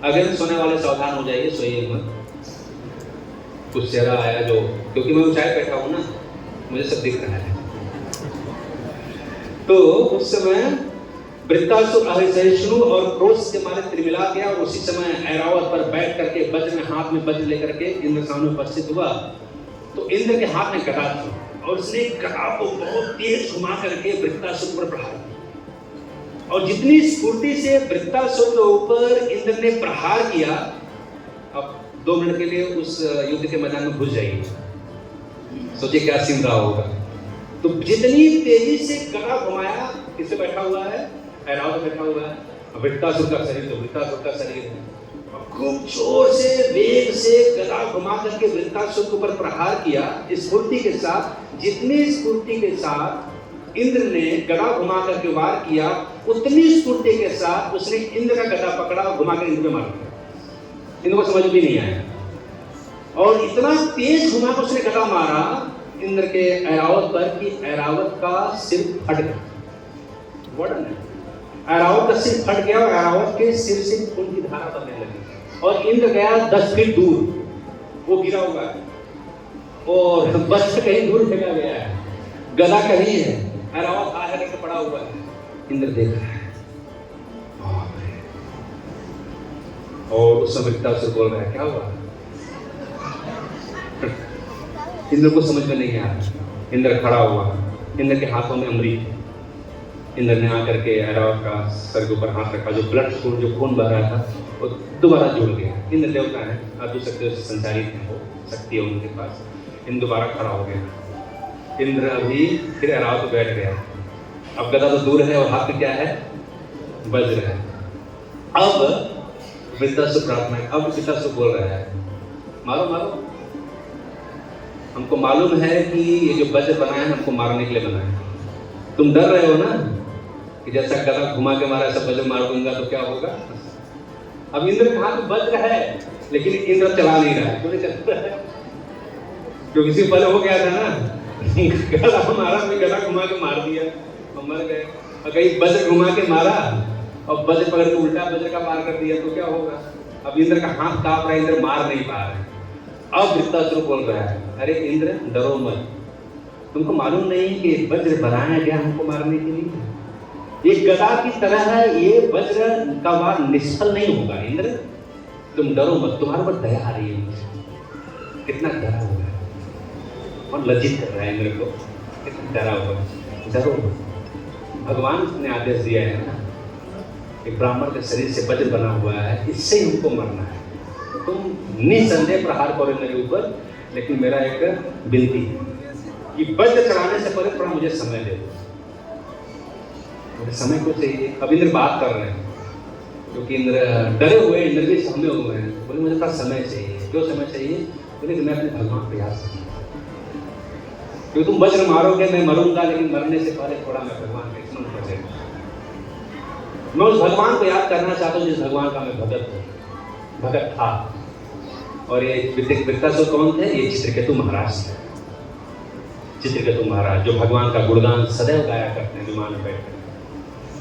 अगर सोने वाले सावधान हो जाइए, सोइए मत। कुछ चेहरा आया जो, क्योंकि मैं ऊंचाई बैठा हूं ना, मुझे सब दिख रहा है। तो उस समय वृत्तासुर अहिष्णु और क्रोध से मारे तिलमिला गया, और उसी समय ऐरावत पर बैठ करके वज्र में हाथ में वज्र लेकर के इंद्र सामने उपस्थित हुआ। तो इंद्र के हाथ में गदा थी, और उसने गदा को बहुत तेज घुमा करके वृत्तासुर पर प्रहार किया। और जितनी स्फूर्ति से वृत्तासुर के ऊपर इंद्र ने प्रहार किया, अब 2 मिनट के लिए उस युद्ध के मैदान में घुस जाइए, सोचिए क्या सीन रहा होगा। तो जितनी तेजी से गदा घुमाया, किससे बैठा हुआ है? ऐरावत बैठा हुआ है। वृत्तासुर का शरीर तो वृत्तासुर का शरीर है, खूब जोर से वेग से गदा घुमा करके वृत्तासुर के ऊपर प्रहार किया स्फूर्ति के साथ। जितनी स्फूर्ति के साथ इंद्र ने गदा घुमा करके वार किया, उतनी स्फूर्ति के साथ उसने इंद्र का गदा पकड़ा और घुमा कर इंद्र पे मार दिया। इंद्र को समझ भी नहीं आया, और इतना तेज घुमा कर उसने गदा मारा इंद्र के ऐरावत पर कि ऐरावत का सिर फट गया। वर्णन है, ऐरावत का सिर फट गया और ऐरावत के सिर से खून की धारा बहने लगी, और इंद्र गया 10 फीट दूर, वो गिरा हुआ है। और वज्र कहीं दूर फेंका गया है, गदा कहीं है, ऐरावत हाथ लेकर पड़ा हुआ है। इंद्र देख रहा है और उस समय से बोल रहा है क्या हुआ। इंद्र को समझ में नहीं आया। इंद्र खड़ा हुआ, इंद्र के हाथों में अमृत। इंद्र ने आकर के ऐरावत का सर के ऊपर हाथ रखा, जो ब्लड जो खून बह रहा था वो दोबारा जुड़ गया। इंद्र देवता है, आप जो सकते हो संचारित है, वो शक्ति है उनके पास। इंद्र दोबारा खड़ा हो गया। इंद्र अभी फिर ऐरावत पे बैठ गया। अब गदा तो दूर है और हाथ में क्या है, वज्र है। अब वृत्तासुर प्रार्थना, अब वृत्तासुर बोल रहा है मारो मारो, हमको मालूम है कि ये जो वज्र बना है हमको मारने के लिए बना है। तुम डर रहे हो ना कि जैसा गदा घुमा के मारा ऐसा वज्र मार दूंगा तो क्या होगा। अब इंद्र के हाथ में वज्र है लेकिन इंद्र चला नहीं रहा है। क्यों नहीं चल रहा है? क्योंकि इससे पहले हो गया था ना, गदा मारा, गदा घुमा के मार दिया, हम मर गए। और कहीं वज्र घुमा के मारा और वज्र पकड़ के उल्टा वज्र का मार कर दिया तो क्या होगा। अब इंद्र का हाथ कांप रहा है, इंद्र मार नहीं पा रहे। अब वृत्तासुर बोल रहा है अरे इंद्र डरो मत, तुमको मालूम नहीं कि वज्र बनाया गया हमको मारने के लिए। ये गदा की तरह है, ये वज्र का वार निष्फल नहीं होगा। इंद्र तुम डरो मत, तुम्हारे पर दया आ रही है मुझे। कितना डरा हुआ है और लज्जित कर रहा है इंद्र को, कितना डरा हुआ है। डरो मत, भगवान ने आदेश दिया है ना, एक ब्राह्मण के शरीर से वज्र बना हुआ है, इससे ही हमको मरना है। तुम निसंदेह प्रहार करो मेरे ऊपर, लेकिन मेरा एक विनती है कि वज्र चलाने से पहले थोड़ा मुझे समय दे दो, मुझे समय को चाहिए। अब इंद्र बात कर रहे हैं क्योंकि इंद्र डरे हुए, इंद्र भी सहमे हुए हैं। बोले मुझे थोड़ा समय चाहिए। क्यों समय चाहिए? बोले कि मैं अपने भगवान को याद करूँ, क्योंकि तुम वज्र मारोगे मैं मरूंगा, लेकिन मरने से पहले थोड़ा मैं भगवान का स्मरण कर लेगा। मैं उस भगवान को याद करना चाहता हूँ जिस भगवान का मैं भगत था। और ये वृत्तासुर कौन थे? ये चित्रकेतु महाराज थे। चित्रकेतु महाराज जो भगवान का गुणगान सदैव गाया करते हैं, विमान में बैठकर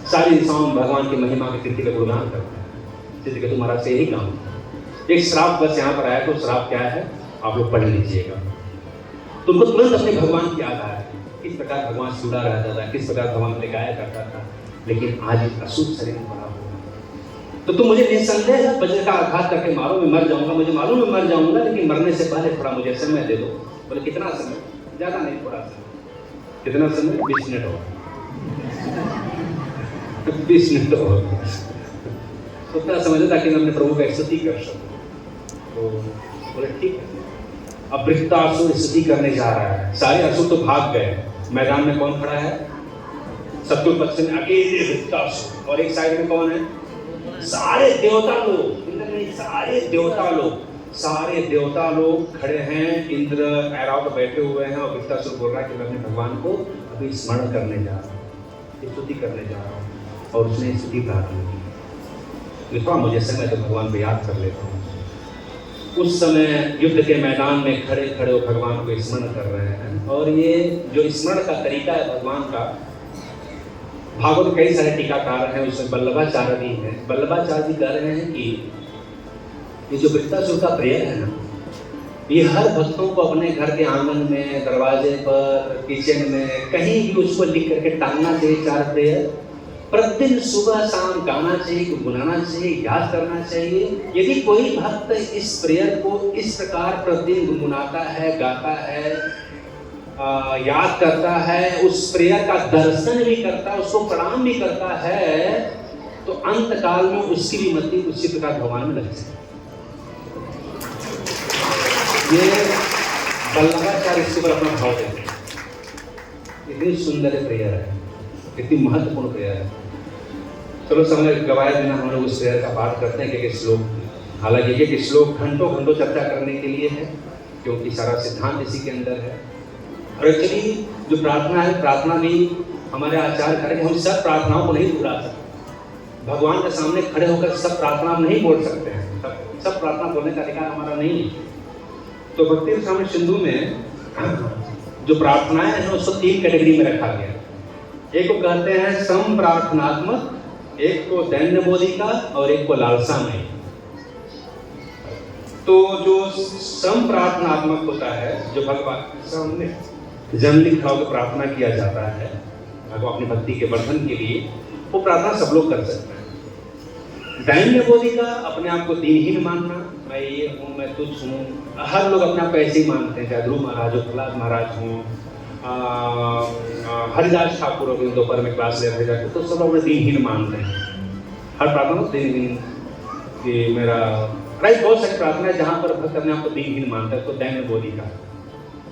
सारी इंसान भगवान की महिमा की कीर्ति का गुणगान करते हैं। चित्रकेतु महाराज से यही काम है। एक श्राप बस यहाँ पर आया, तो श्राप क्या है आप लोग पढ़ लीजिएगा। तुमको तुरंत अपने भगवान की याद आया, किस प्रकार भगवान सुधा रहता था, किस प्रकार भगवान ले गाया करता था, लेकिन आज इस अशुद्ध शरीर में पड़ा हुआ। तो तुम मुझे निसंदेह वज्र का आघात करके मारो, मैं मर जाऊंगा, मुझे मालूम मैं मर जाऊंगा, लेकिन मरने से पहले थोड़ा मुझे समय दे दो। बोले कितना समय? ज्यादा नहीं, थोड़ा समय। कितना समय? 20 मिनट हो, 20 मिनट हो, उतना समय दो ताकि मैं अपने प्रभु का स्तुति कर सकूं। तो बोले ठीक है। अब वृत्तासुर स्तुति करने जा रहा है, सारे असुर तो भाग गए। मैदान में कौन खड़ा है? शत्रु पक्ष में अकेले वृत्तासुर, और एक साइड में कौन है? सारे देवता लोग। इंद्र नहीं, सारे देवता लोग खड़े हैं। इंद्र ऐरावत पर बैठे हुए हैं और वृत्तासुर बोल रहा है कि मैं अपने भगवान को अभी स्मरण करने जा रहा हूँ, स्तुति करने जा रहा हूँ। और उसने स्तुति प्रार्थना की, थोड़ा मुझे समय तो भगवान को याद कर लेता हूँ। उस समय युद्ध के मैदान में खड़े खड़े वो भगवान को स्मरण कर रहे हैं। और ये जो स्मरण का तरीका है भगवान का, भागवत में कई सारे टीकाकार हैं, उसमें वल्लभाचार्य भी हैं। वल्लभाचार्य भी कह रहे हैं कि ये जो वृत्तासुर का प्रेयर है ना, ये हर भक्तों को अपने घर के आंगन में, दरवाजे पर, किचन में, कहीं भी उसको लिख करके टांगना चाहिए। 4 प्रेयर प्रतिदिन सुबह शाम गाना चाहिए, गुनगुनाना चाहिए, याद करना चाहिए। यदि कोई भक्त इस प्रेयर को इस प्रकार प्रतिदिन गुनगुनाता है, गाता है, याद करता है, उस प्रेयर का दर्शन भी करता है, उसको प्रणाम भी करता है, तो अंत काल में उसकी भी मति उसी प्रकार भगवान में लग जाए। ये वल्लभाचार्य इसके ऊपर अपना भाव देते हैं। इतनी सुंदर प्रेयर है, इतनी महत्वपूर्ण प्रेयर है। चलो समय गवाए बिना हम लोग उस प्रेयर का पाठ करते हैं। कि श्लोक, हालांकि एक श्लोक घंटों घंटों चर्चा करने के लिए है, क्योंकि सारा सिद्धांत इसी के अंदर है। और एक्चुअली जो प्रार्थना है, प्रार्थना भी हमारे आचार्य करें कि हम सब प्रार्थनाओं को नहीं दोहरा सकते। भगवान के सामने खड़े होकर सब प्रार्थना नहीं बोल सकते हैं, सब प्रार्थना बोलने का अधिकार हमारा नहीं है। तो भक्ति रामायण सिंधु में जो प्रार्थनाएं हैं उसको 3 कैटेगरी में रखा गया। एक को कहते हैं सम प्रार्थनात्मक, एक को दैन्य बोधिका और एक को लालसामयी। तो जो संप्रार्थनात्मक होता है, जो भगवान के सामने जनरली खड़ा होकर प्रार्थना किया जाता है भगवान अपनी भक्ति के वर्धन के लिए, वो प्रार्थना सब लोग कर सकते हैं। दैन्य बोधि का अपने आप को दीनहीन मानना, मैं ये हूँ, मैं तुच्छ हूँ, हर लोग अपने आप को ऐसे ही मानते हैं, चाहे ध्रुव महाराज हो, प्रहलाद महाराज हों, हरिदास ठाकुर हो, दोपहर में क्लास ले रहे जाते, तो सब लोग दीनहीन मानते हैं। हर प्रार्थना को दीनहीन कि मेरा राइट, बहुत सारी प्रार्थना है जहाँ पर भक्त अपने आप को दीनहीन मानता है, तो दैन्य बोधि का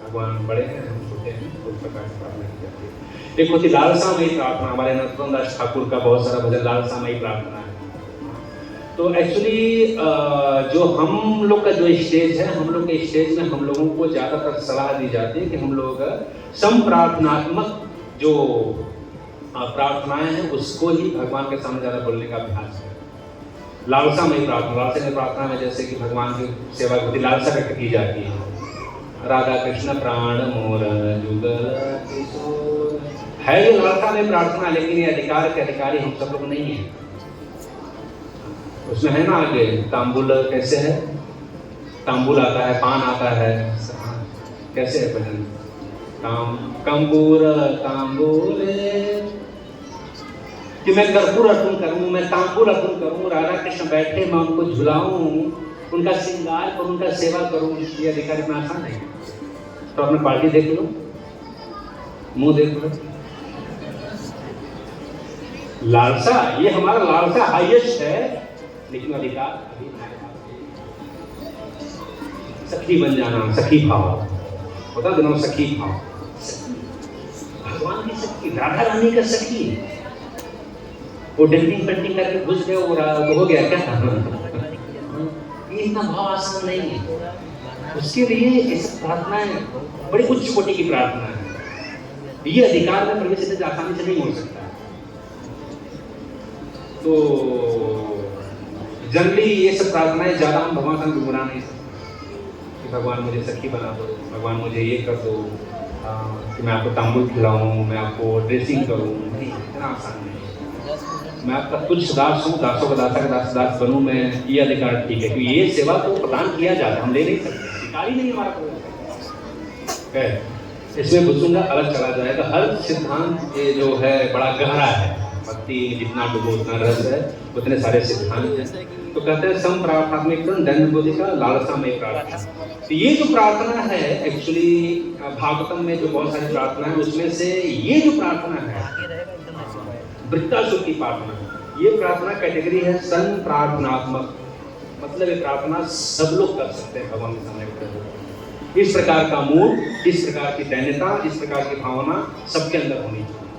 भगवान बड़े हैं, हम छोटे हैं, उस प्रकार की प्रार्थना की जाती है। एक होती लालसामयी प्रार्थना, हमारे नरोत्तम दास ठाकुर का बहुत सारा भजन लालसामयी प्रार्थना है। तो एक्चुअली जो हम लोग का जो स्टेज है, हम लोग के स्टेज में हम लोगों को ज़्यादातर सलाह दी जाती है कि हम लोग संप्रार्थनात्मक जो प्रार्थनाएं हैं उसको ही भगवान के सामने ज़्यादा बोलने का अभ्यास है। लालसामयी प्रार्थना, लालसामयी प्रार्थना में जैसे कि भगवान की सेवा की लालसा व्यक्त की जाती है, राधा कृष्ण प्राण मोर जुगल किशोर, है ये लालसामयी प्रार्थना, लेकिन ये अधिकार के अधिकारी हम सब लोग नहीं हैं। उसमें है ना आगे तांबुल, कैसे है, तांबुल आता है, पान आता है, कैसे है भजन, कंबूर तांबूले, कि मैं कर्पूर अर्पण करूं, मैं तांबूल अर्पण करूं, राधा कृष्ण बैठे मैं उनको झुलाऊं, उनका श्रृंगार करूं, उनका सेवा करूं, ये अधिकार इतना आसान है। तो अपने पार्टी देख लो, मुंह देख लो, लालसा, ये हमारा लालसा हाईएस्ट है, लेकिन अधिकार अभी सखी बन जाना, सखी भाव होता दोनों, सखी भाव, भगवान की सखी, राधा रानी का सखी, वो डेंटिंग पेंटिंग करके घुस गए, वो हो गया क्या? ये इतना भाव आसान नहीं है, उसके लिए इस प्रार्थनाएं बड़ी उच्च कोटि की प्रार्थना है। ये अधिकार में प्रवेश इतनी आसानी से नहीं हो सकता। तो जनरली ये सब प्रार्थनाएं ज़्यादा हम भगवान से गुनगुना नहीं सकते कि भगवान मुझे सखी बना दो, भगवान मुझे ये कर दो, कि मैं आपको तांबुल खिलाऊं, मैं आपको ड्रेसिंग करूं, नहीं, इतना आसान नहीं है। मैं आपका कुछ दास हूँ, दासों का दासा का दास बनूं मैं, ये अधिकार ठीक है, क्योंकि ये सेवा तो प्रदान किया जाता है, हम ले नहीं सकते, अधिकार ही नहीं हमारा है। इसमें घुसूंगा अलग चला जाएगा। हर सिद्धांत ये जो है बड़ा गहरा है, भक्ति जितना डूबो उतना रस है, उतने सारे सिद्धांत हैं। तो कहते हैं संप्रार्थनात्मक दैन्य बोधि का लालसामयी प्रार्थना। तो ये जो प्रार्थना है एक्चुअली भागवतम में जो बहुत सारी प्रार्थना है, उसमें से ये जो प्रार्थना है वृत्तासुर की प्रार्थना, ये प्रार्थना कैटेगरी है संप्रार्थनात्मक, मतलब ये प्रार्थना सब लोग कर सकते हैं भगवान के सामने खड़े होकर। इस प्रकार का मूड, इस प्रकार की दैन्यता, इस प्रकार की भावना सबके अंदर होनी चाहिए।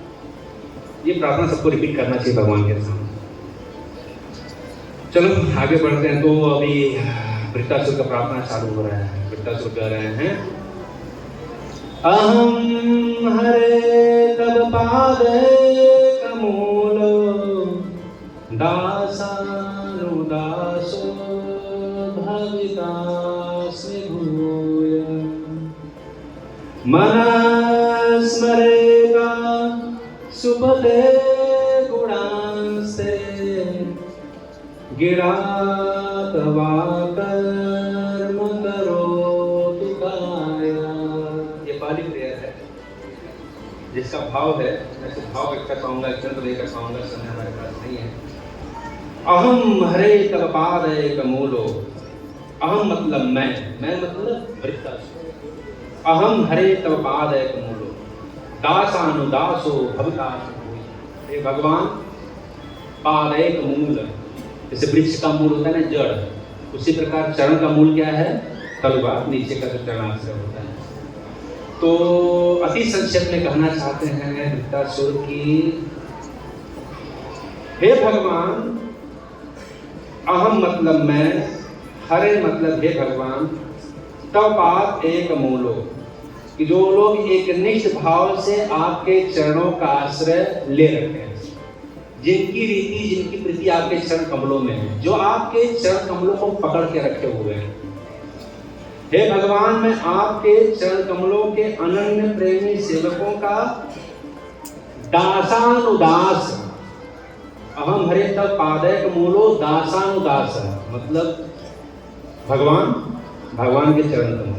ये प्रार्थना सबको रिपीट करना चाहिए भगवान के सामने। चलो आगे बढ़ते हैं। तो अभी वृत्तासुर का प्रार्थना चालू हो रहा है। वृत्तासुर कह रहे हैं, अहम हरे तब पादे कमूलो दासानुदासो भवितास्मि भूय मनः स्मरेता सुपते गुणांस्ते गिरा तवा कर्म करोतु काया। ये पाली प्रेयर है जिसका भाव है, ऐसे भाव व्यक्त कर पाऊंगा, ग्रंथ लेकर पाऊंगा, समय हमारे पास नहीं है। अहम हरे तव पादे मूलो, अहम मतलब मैं मतलब वृत्तासुर। अहम हरे तव पादे मूलो दासानुदासो भवितास्मि। ये भगवान पादे मूल, जैसे वृक्ष का मूल होता है ना जड़, उसी प्रकार चरण का मूल क्या है? तलवार, नीचे का जो चरणाश्रय होता है। तो अति संक्षेप में कहना चाहते हैं वृत्तासुर की, हे भगवान, अहम मतलब मैं, हरे मतलब हे भगवान, तव पाद एक मूलो, कि जो लोग एक निष्ठ भाव से आपके चरणों का आश्रय ले रखे हैं, जिनकी रीति जिनकी प्रीति आपके चरण कमलों में है, जो आपके चरण कमलों को पकड़ के रखे हुए हैं। हे भगवान, मैं आपके चरण कमलों के अनन्य प्रेमी सेवकों का दासानुदास। अहम हरे तव पादैक मूलो दासानुदास, मतलब भगवान के चरण कमल,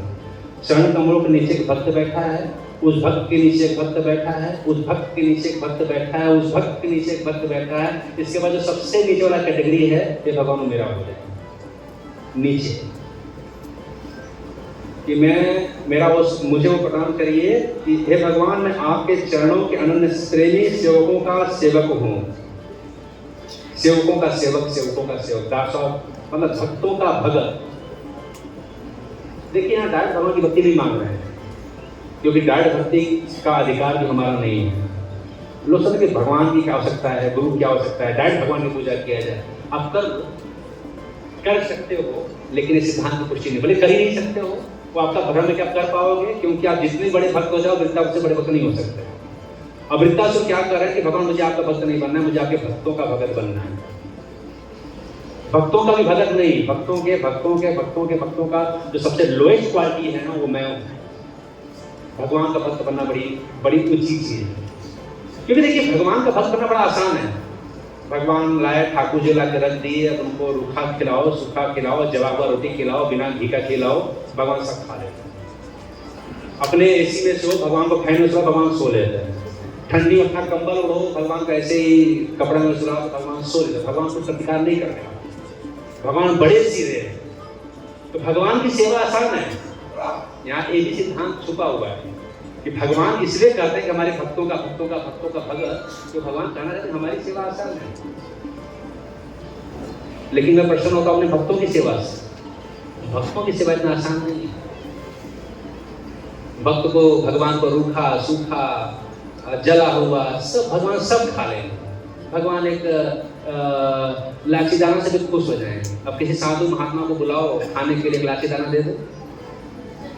चरण कमलों के नीचे एक भक्त बैठा है, उस भक्त के नीचे एक भक्त बैठा है, उस भक्त के नीचे एक भक्त बैठा है, उस भक्त के नीचे एक भक्त बैठा है। इसके बाद जो सबसे नीचे वाला कैटेगरी है, ये भगवान मेरा हो जाए नीचे, कि मुझे वो प्रदान करिए कि हे भगवान, मैं आपके चरणों के अनन्य श्रेणी सेवकों का सेवक हूँ। सेवकों का सेवक, दास मतलब भक्तों का भगत। देखिए यहाँ डायरेक्ट भगवान की भक्ति नहीं मांग रहे हैं, क्योंकि डायरेक्ट भक्ति का अधिकार भी हमारा नहीं है। लोग सोचते कि भगवान की क्या आवश्यकता है, गुरु की आवश्यकता है, डायरेक्ट भगवान की पूजा किया जाए। आप कर सकते हो, लेकिन इस सिद्धांत की पुष्टि नहीं, भले कर ही नहीं सकते हो, वो आपका भ्रम है कि आप कर पाओगे, क्योंकि आप जितने बड़े भक्त हो जाओ, वृत्तासुर से बड़े भक्त नहीं हो सकते। अब वृत्तासुर क्या कर रहे हैं कि भगवान मुझे आपका भक्त नहीं बनना है, मुझे आपके भक्तों का भगत बनना है। भक्तों का भी भगत नहीं, भक्तों का जो सबसे लोएस्ट क्वालिटी है ना, वो मैं हूं। भगवान का भक्त बनना बड़ी ऊंची चीज है। क्योंकि देखिए भगवान का भक्त बनना बड़ा आसान है। भगवान लाए, ठाकुर जी ला के रख दिए, अब उनको रूखा खिलाओ, सूखा खिलाओ, जवाबा रोटी खिलाओ, बिना घी का खिलाओ, भगवान सब खा लेते हैं। अपने एसी में सो, भगवान को फैन में सो, भगवान सो लेते हैं। ठंडी में अपना कंबल उड़ो, भगवान का ऐसे ही कपड़े में सुलाओ, भगवान सो लेते हैं। भगवान को प्रतिकार नहीं करते, भगवान बड़े सीधे हैं। तो भगवान की सेवा आसान है। यहाँ एक ही सिद्धांत छुपा हुआ है कि भगवान इसलिए करते हैं कि हमारे भक्तों का भगत, तो भगवान कहना चाहते हैं हमारी सेवा आसान है। लेकिन मैं प्रश्न होता हूं अपने भक्तों की सेवा से। भक्तों की सेवा इतना आसान नहीं है। भक्त को भगवान को रूखा, सूखा, जला हुआ सब भगवान सब खा लेंगे। भगवान एक लाची दाना से भी खुश हो जाए। अब किसी साधु महात्मा को बुलाओ खाने के लिए, एक लाची दाना दे दो,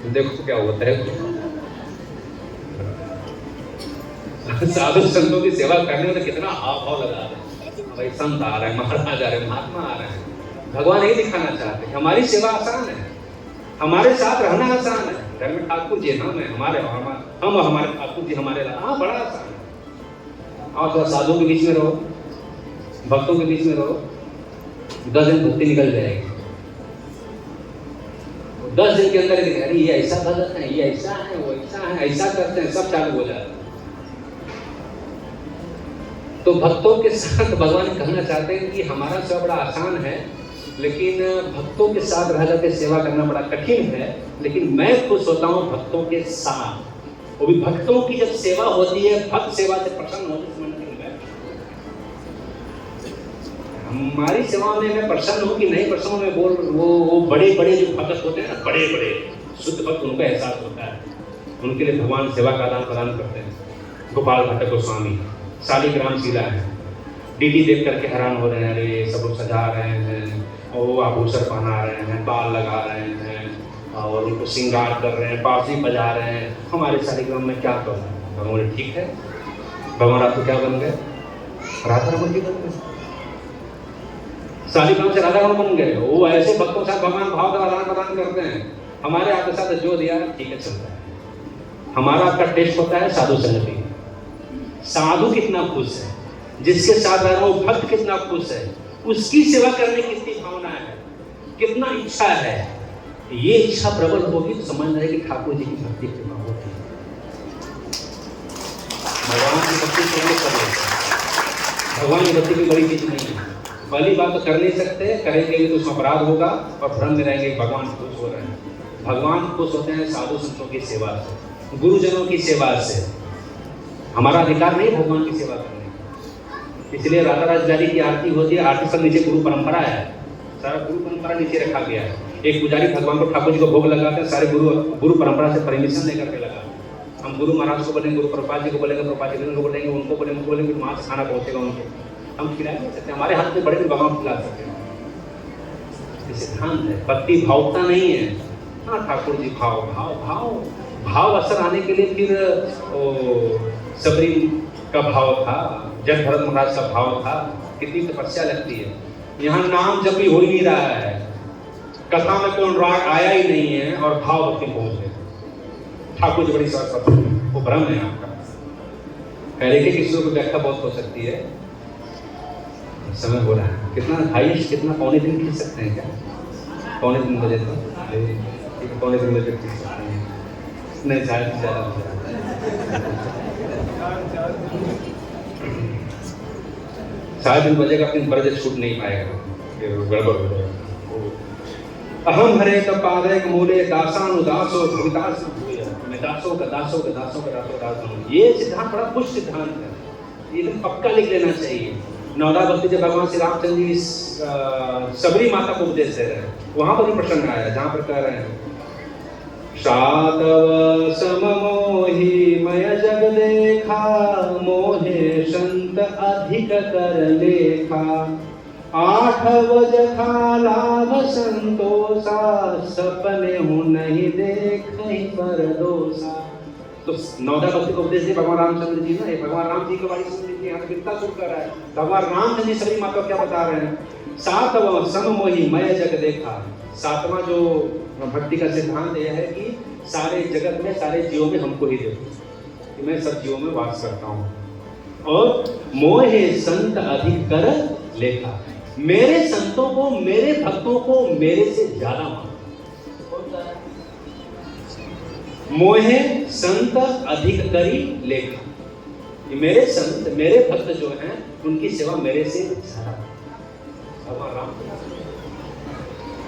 देखो क्या होता है। साधु संतों की सेवा करने में तो कितना हाव भाव लगा रहे हैं। भाई संत आ रहे हैं, महाराज आ रहे हैं, महात्मा आ रहे हैं। भगवान यही दिखाना चाहते हैं हमारी सेवा आसान है, हमारे साथ रहना आसान है। घर में ठाकुर जी हम हैं, हम हमारे ठाकुर जी हमारे, हाँ बड़ा आसान है। और थोड़ा साधुओं के बीच में रहो, भक्तों के बीच में रहो, 10 दिन भक्ति निकल जाएगी। 10 दिन के अंदर अरे ये ऐसा भगत है, ये ऐसा है, वो ऐसा है, ऐसा करते हैं, सब चालू हो जाता है। तो भक्तों के साथ भगवान कहना चाहते हैं कि हमारा सेवा बड़ा आसान है, लेकिन भक्तों के साथ रह करके सेवा करना बड़ा कठिन है। लेकिन मैं खुश होता हूँ भक्तों के साथ, वो भी भक्तों की जब सेवा होती है, भक्त सेवा से प्रसन्न होते हैं। हमारी सेवा में मैं प्रसन्न हूँ कि नहीं प्रसन्न हूँ, मैं बोल वो बड़े बड़े जो भक्त होते हैं ना, बड़े बड़े शुद्ध भक्त, उनको एहसास होता है। उनके लिए भगवान सेवा का आदान प्रदान करते हैं। गोपाल भट्ट गोस्वामी शालिग्राम शिला है, डीडी देख करके हैरान हो रहे हैं, अरे सब लोग सजा रहे हैं और वो आभूषण पहना रहे हैं, बाल लगा रहे हैं और उनको श्रृंगार कर रहे हैं, बांसुरी बजा रहे हैं। हमारे शालिग्राम में क्या करूँ? भगवान ठीक है, भगवान आपको क्या बन गए? राधा रमन जी बन गए, शालिग्राम से राधा रमन बन गए। वो ऐसे भक्तों के साथ भगवान भाव का आदान प्रदान करते हैं। हमारे आपके साथ जो दिया ठीक है चलता है। हमारा आपका टेस्ट होता है साधु संगति। साधु कितना खुश है, जिसके साथ रह रहा वो भक्त कितना खुश है, उसकी सेवा करने की कितनी भावना है, कितना इच्छा है। ये इच्छा प्रबल होगी तो समझ रहे कि ठाकुर जी की भक्ति कितना होती है। भगवान की भक्ति करने कर भगवान की भक्ति की बड़ी चीज नहीं है। पहली बात तो कर नहीं सकते, करेंगे तो उसमें अपराध होगा और भ्रम में रहेंगे भगवान खुश हो रहे हैं। भगवान खुश होते हैं साधु संतों की सेवा से, गुरुजनों की सेवा से। हमारा अधिकार नहीं भगवान की सेवा करने। इसलिए राधा राजधानी की आरती होती है, आरती सब नीचे गुरु परंपरा है, सारा गुरु परंपरा नीचे रखा गया है। एक पुजारी भगवान को ठाकुर जी को भोग लगाते हैं, सारे गुरु परंपरा से परमिशन लेकर के लगा। हम गुरु महाराज को बोलेंगे, गुरु प्रभुपाद जी को बोलेंगे, प्रभुपाद जी को बोलेंगे, उनको बोलेंगे, वहाँ से खाना पहुँचेगा उनको। हम खिला नहीं सकते, हमारे हाथ में बड़े भगवान खिला सकते हैं। ये सिद्धांत है, भक्ति भावता नहीं है। हाँ ठाकुर जी भाव भाव भाव भाव असर आने के लिए फिर सबरी का भाव था, जग भरत महाराज का भाव था, कितनी तपस्या लगती है। यहाँ नाम जब भी हो ही नहीं रहा है, कथा में कोई राग आया ही नहीं है और भाव भक्ति पहुंच गए। ठाकुर जी बड़ी सरस्वती, वो भ्रम है आपका। पहले के किस्सों की व्याख्या बहुत हो सकती है, समय हो रहा है। कितना 2.5 कितना 3.25 दिन खींच सकते हैं क्या? पौने 3 बजे तो पौने 3 बजे नहीं, ज़्यादा साढ़े 3 बजे का अपनी बजट छूट नहीं पाएगा, फिर गड़बड़ हो जाएगा। अहम हरे तब पादय मूले दासानुदासो भवितास, मैं दासों का दास हूँ। ये सिद्धांत बड़ा खुश सिद्धांत है, ये पक्का लिख लेना चाहिए। नौदा भक्ति जब भगवान श्री रामचंद्र जी सबरी माता को उपदेश दे रहे हैं, वहां पर भी प्रसंग आया जहां पर कह रहे हैं शातव सममोहि मय जग देखा, मोहे संत अधिक कर लेखा, 8 जथा लाभ संतोषा, सपने हूँ नहीं देखहि पर दोषा। तो नौदा भक्ति को उपदेश दिए भगवान रामचंद्र जी ने, भगवान राम जी की वाणी सुन लीजिए, यहाँ कितना सुन कर रहा है भगवान रामचंद्र जी सभी माता क्या बता रहे हैं। 7वां सममोहि मय जग देखा, 7वां जो भक्ति का सिद्धांत यह है कि सारे जगत में सारे जीवों में हमको ही देखो कि मैं सब जीवों में वास करता हूँ, और मोहे संत अधिक कर लेखा, मेरे संतों को मेरे भक्तों को मेरे से ज्यादा मानो। मोहे संत अधिक करी लेखा, मेरे संत मेरे भक्त जो हैं उनकी सेवा मेरे से ज्यादा।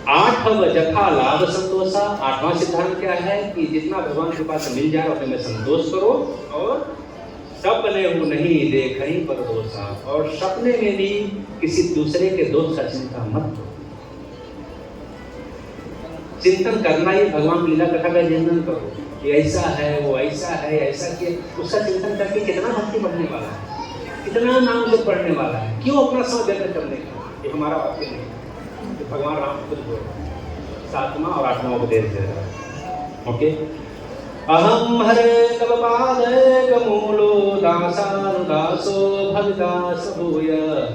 8 जथा लाभ संतोषा, 8वां सिद्धांत क्या है कि जितना भगवान के पास मिल जाए उसे में संतोष करो, और सपने हूँ नहीं देखहि पर दोषा, और सपने में भी किसी दूसरे के दोष का चिंता मत करो। चिंतन करना ही भगवान लीला कथा का चिंतन करो, ये ऐसा है वो ऐसा है ऐसा किया, उसका चिंतन करके कितना भक्ति बढ़ने वाला है, कितना नाम जप पढ़ने वाला है, क्यों अपना समय व्यर्थ करने का। ये हमारा वाक्य नहीं है, तो भगवान राम खुद बोल 7वां और 8वां उपदेश दे रहा है। ओके, अहम हरे तव पादय मूलो दासानुदासो भविदास भूय,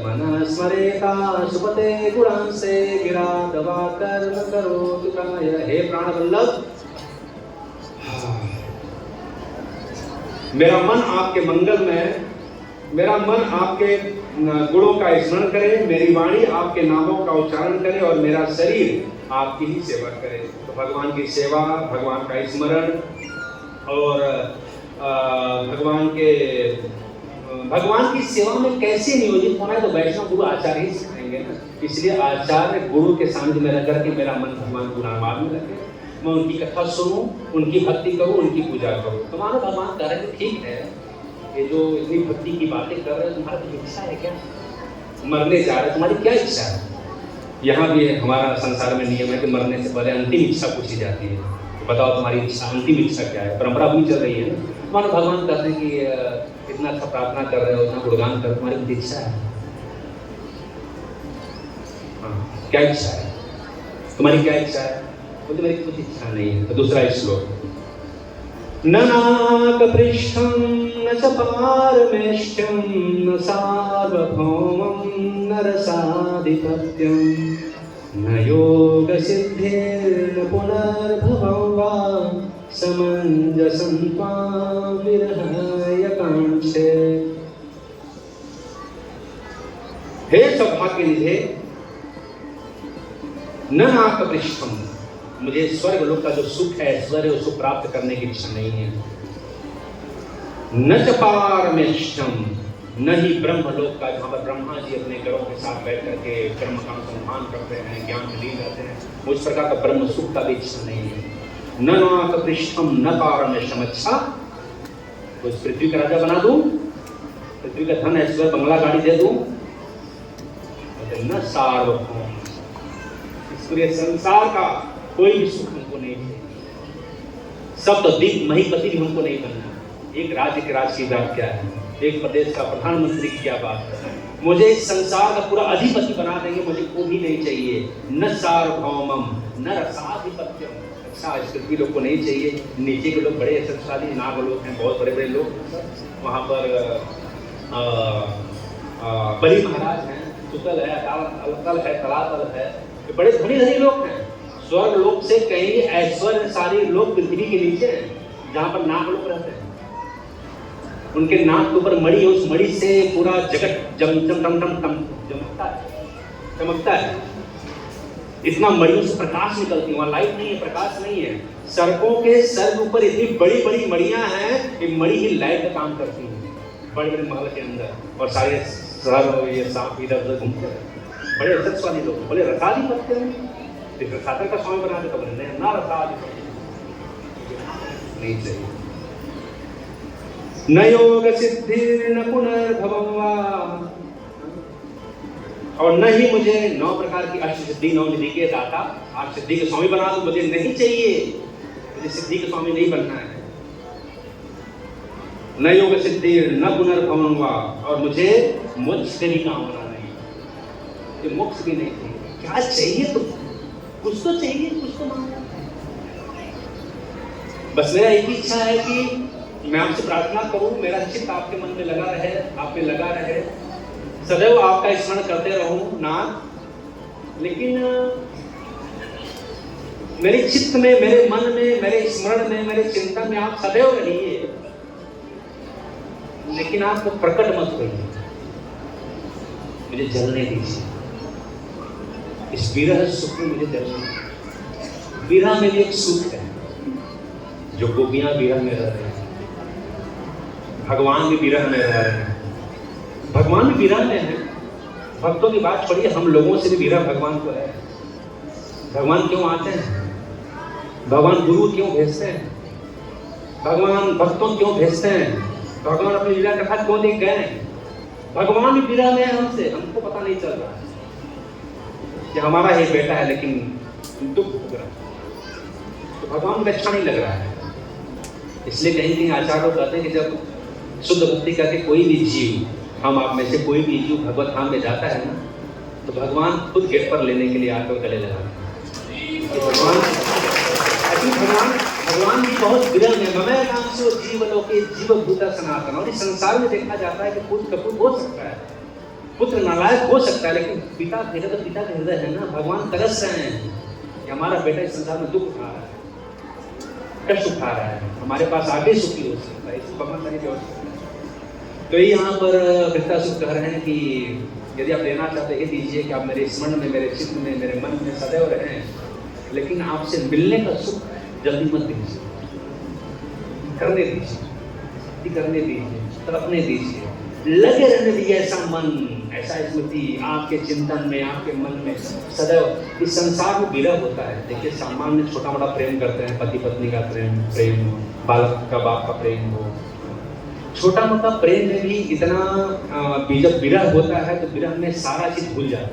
मन स्मरेता सुपते गुणांसे गिरा दवा कर्म करो तुकाय। हे प्राण वल्लभ, मेरा मन आपके मंगल में, मेरा मन आपके गुणों का स्मरण करे, मेरी वाणी आपके नामों का उच्चारण करे, और मेरा शरीर आपकी ही सेवा करे। तो भगवान की सेवा, भगवान का स्मरण, और भगवान की सेवा में कैसे नियोजित होना है तो वैष्णव गुरु आचार्य ही सिखाएंगे ना। इसलिए आचार्य गुरु के सामने में रह करके मेरा मन भगवान गुणानुवाद में लगे, मैं उनकी कथा सुनूं, उनकी भक्ति करूं, उनकी पूजा करूं। तो मानो भगवान कह रहे हैं ठीक है, ये जो इतनी भक्ति की बातें कर रहे हैं, तुम्हारा कुछ इच्छा है क्या? मरने जा रहे, तुम्हारी क्या इच्छा है? यहाँ भी हमारा संसार में नियम है कि मरने से पहले अंतिम इच्छा पूछी जाती है, तो बताओ तुम्हारी इच्छा, अंतिम इच्छा क्या है? परंपरा भी चल रही है ना। मानो भगवान कहते हैं कि इतना अच्छा प्रार्थना कर रहे हो, इतना गुणगान कर रहे हो, तुम्हारी कुछ इच्छा है? हाँ, क्या इच्छा है तुम्हारी? क्या इच्छा है? बोलते मेरी कुछ इच्छा नहीं है। तो दूसरा श्लोक, न नाकपृष्ठं न च पारमेष्ठ्यं न सार्वभौमं न रसाधिपत्यं न योगसिद्धिर्न पुनर्भवं वा समञ्जसं त्वां विरहाय काङ्क्षे। हे सौभाग्यनिधे, न नाकपृष्ठं, मुझे स्वर्ग लोक का जो सुख है, ऐश्वर्य, उसको प्राप्त करने की इच्छा नहीं है। न च पारमेष्ठ्यं, न ही ब्रह्म लोक का, जहाँ पर ब्रह्मा जी अपने गरों के साथ बैठ करके कर्म का अनुसंधान करते हैं, ज्ञान से लीन रहते हैं, उस प्रकार का ब्रह्म सुख का भी इच्छा नहीं है। न नाकपृष्ठं न पारमेष्ठ्यं, अच्छा तो इस पृथ्वी का राजा बना दूं, पृथ्वी का धन ऐश्वर्य बंगला गाड़ी दे दूं, न सार्वभौम, इस पूरे संसार का कोई भी सुख हमको नहीं चाहिए। सब तो दीप महीपति भी हमको नहीं बनना। एक राज्य के राज की बात क्या है, एक प्रदेश का प्रधानमंत्री की क्या बात है, मुझे इस संसार का पूरा अधिपति बना देंगे, मुझे कोई भी नहीं चाहिए। न सार्वभौमम न रसाधिपत्यम, अच्छा इस पृथ्वी लोग को नहीं चाहिए। नीचे के लोग बड़े शक्तिशाली नाग लोग हैं, बहुत बड़े बड़े लोग, वहाँ पर बलि महाराज हैं, सुतल है, अलकल है, तलातल है, बड़े धनी धनी लोग हैं। स्वर्ग लोक से कहीं ऐश्वर्यशाली लोग पृथ्वी के नीचे हैं, जहाँ पर नाग लोग रहते हैं। उनके नाक के ऊपर मणि, उस मणि से पूरा जगत चमकता है। इतना मड़ियों से प्रकाश निकलती है, वहाँ लाइट नहीं है, प्रकाश नहीं है। सड़कों के सर ऊपर इतनी बड़ी बड़ी मड़ियाँ हैं कि मड़ी ही लाइट का काम करती है बड़े बड़े महल के अंदर, और सारे शहर ये सांप इधर उधर घूमते हैं। बड़े अध्यक्ष वाले लोग बोले रसादी करते हैं, रसातर का स्वामी बना देता, बोले ना रसादी नहीं चाहिए। न योग सिद्धि न पुनर्भवं वा, और न ही मुझे 9 प्रकार की अष्ट सिद्धि 9 निधि के दाता आप सिद्धि के स्वामी बना दो, मुझे नहीं चाहिए, मुझे सिद्धि के स्वामी नहीं बनना है। न योग सिद्धि न पुनर्भवं वा, और मुझे मोक्ष के भी कामना नहीं, मुझे मोक्ष भी नहीं चाहिए। क्या चाहिए तो कुछ तो चाहिए, कुछ तो मांगो। बस मेरा एक ही इच्छा है कि मैं आपसे प्रार्थना करूं, मेरा चित्त आपके मन में लगा रहे, आप में लगा रहे, सदैव आपका स्मरण करते रहूं नाथ। लेकिन मेरे चित्त में, मेरे मन में, मेरे स्मरण में, मेरे चिंतन में आप सदैव रहिए, लेकिन आप प्रकट मत होइए, मुझे जलने दीजिए। इस विरह सुख में मुझे जलने। विरह में भी एक सुख है, जो गोपियां विरह में रह रही हैं, भगवान भी विरह में रह रहे हैं, भगवान भी विरह में है। भक्तों की बात छोड़िए, हम लोगों से भी विरह भगवान को है। भगवान क्यों आते हैं? भगवान गुरु क्यों भेजते हैं? भगवान भक्तों क्यों भेजते हैं? भगवान अपनी लीला कथा क्यों देख गए? भगवान भी विरह में है हमसे, हमको पता नहीं चल रहा है कि हमारा ही बेटा है लेकिन दुख भोग रहा है, तो भगवान को अच्छा नहीं लग रहा है। इसलिए कहीं कहीं आचार्य लोग कहते हैं कि जब शुद्ध भक्ति करके कोई भी जीव, हम आप में से कोई भी जीव भगवत धाम में जाता है ना, तो भगवान खुद गेट पर लेने के लिए आकर गले लगाते हैं। भगवान भी बहुत विरह में, ममय नाम से जीवलोके जीवभूता सनातन। और इस संसार में देखा जाता है कि पुत्र कपूर हो सकता है, पुत्र नालायक हो सकता है, लेकिन पिता का हृदय है ना। भगवान तरस रहे हैं कि हमारा बेटा इस संसार में दुख उठा रहा है, कष्ट उठा रहा है, हमारे पास आगे सुखी हो सकता है, इसको भगवान तरीके हो सकता है। तो यहाँ पर वृत्तासुर कह रहे हैं कि यदि आप लेना चाहते हैं दीजिए कि आप मेरे स्मरण में, मेरे चित्त में, मेरे मन में सदैव रहें, लेकिन आपसे मिलने का सुख जल्दी मत दीजिए, करने दीजिए, करने दीजिए, तड़पने दीजिए, लगे रहने दीजिए ऐसा मन, ऐसा स्मृति आपके चिंतन में, आपके मन में सदैव। इस संसार में विरह होता है। देखिए सामान्य छोटा मोटा प्रेम करते हैं, पति पत्नी का प्रेम हो, बालक का बाप का प्रेम हो, छोटा मोटा प्रेम में भी इतना जब विरह होता है तो विरह में सारा चीज भूल जाता है।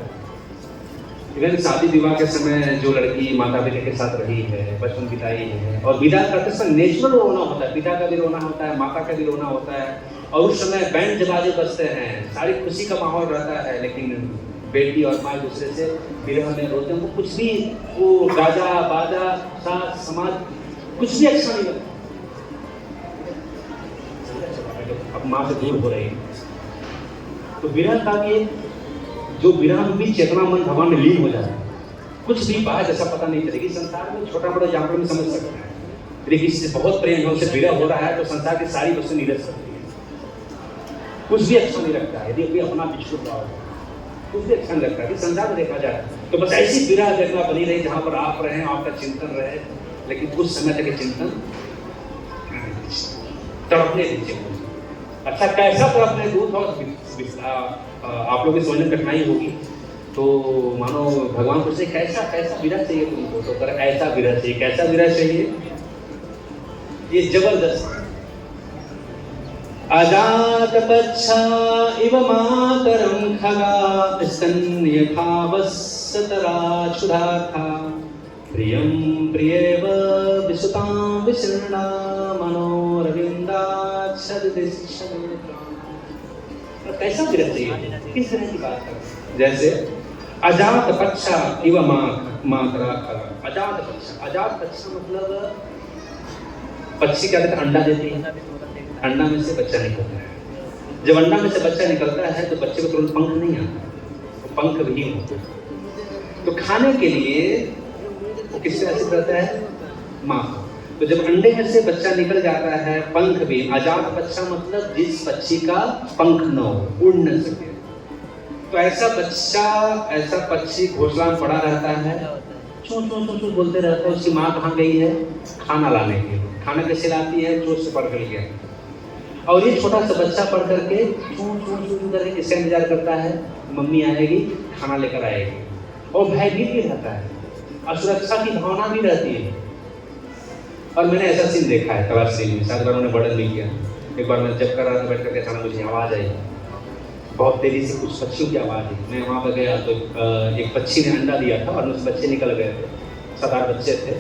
इवन शादी विवाह के समय जो लड़की माता पिता के साथ रही है, बचपन बिताई है, और विदा करते समय नेचुरल रोना होता है, पिता का भी रोना होता है, माता का भी रोना होता है, और उस समय बैंड बाजे बजते हैं, सारी खुशी का माहौल रहता है, लेकिन बेटी और माँ दूसरे से विरह में रोते हैं। वो कुछ भी, वो गाजा बाजा सास समाज कुछ भी अच्छा नहीं लगता। अब माँ से दूर हो रही है, तो विरह का भी जो विरह में भी चेतना मन भगवान में लीन हो जाता है। कुछ भी बाहर जैसा पता नहीं चलेगी। संसार में छोटा बड़ा एग्जाम्पल में समझ सकते हैं, लेकिन किसी से बहुत प्रेम है, उसे विरह हो रहा है, तो संसार की सारी वस्तु निरस सकती है। कुछ भी अच्छा नहीं लगता है यदि कोई अपना बिछुड़ रहा हो, कुछ भी अच्छा नहीं लगता है। संसार में देखा जाए तो बस ऐसी विरह देखना बनी रही जहाँ पर आप रहें, आपका चिंतन रहे, लेकिन कुछ समय तक चिंतन तड़पने दीजिए। अच्छा कैसा तड़पने दूध और आप लोग की समझने में कठिनाई होगी, तो मानो भगवान पूछते कैसा कैसा विरह चाहिए तुमको, तो कर ऐसा विरह चाहिए। कैसा विरह चाहिए? ये जबरदस्त। अजात पच्छा इव मातरं खगा स्तन्यभावस्तरा क्षुधाथा प्रियं प्रियेव विसुतां विसृणा मनोरविन्दाच्छदिदिशमेत्रा। कैसा विरह चाहिए? किस तरह की बात कर? जैसे अजात पक्षा इव मातरा खगा। अजात पक्षा, अजात पक्षा मतलब पक्षी क्या कहते हैं, अंडा देती है, अंडा में से बच्चा निकलता है। जब अंडा में से बच्चा निकलता है तो बच्चे को तुरंत पंख नहीं आता, तो पंख भी होते हैं। तो खाने के लिए वो किससे आश्रित रहता है? माँ। तो जब अंडे में से बच्चा निकल जाता है, पंख भी, अजात पक्षा मतलब जिस पक्षी का पंख न हो, उड़ न सके, तो ऐसा बच्चा, ऐसा पक्षी घोंसला में पड़ा रहता है, चूं चूं चूं चूं बोलते रहता है। उसकी माँ कहाँ गई है? खाना लाने के लिए। खाना कैसे लाती है? चोट से पड़ गया। और ये छोटा सा बच्चा पढ़ करके चूं चूं चूं करके किसका इंतजार करता है? मम्मी आएगी, खाना लेकर आएगी। और भयभीत भी रहता है, असुरक्षा की भावना भी रहती है। और मैंने ऐसा सीन देखा है क्लास 3 में, शायद उन्होंने वर्णन भी किया। एक बार मैं जब कर रहा था बैठ करके, अचानक मुझे आवाज़ आई, बहुत तेजी से कुछ पक्षियों की आवाज़ आई। मैं वहाँ पर गया तो एक पक्षी ने अंडा दिया था और उस बच्चे निकल गए थे, 7-8 बच्चे थे।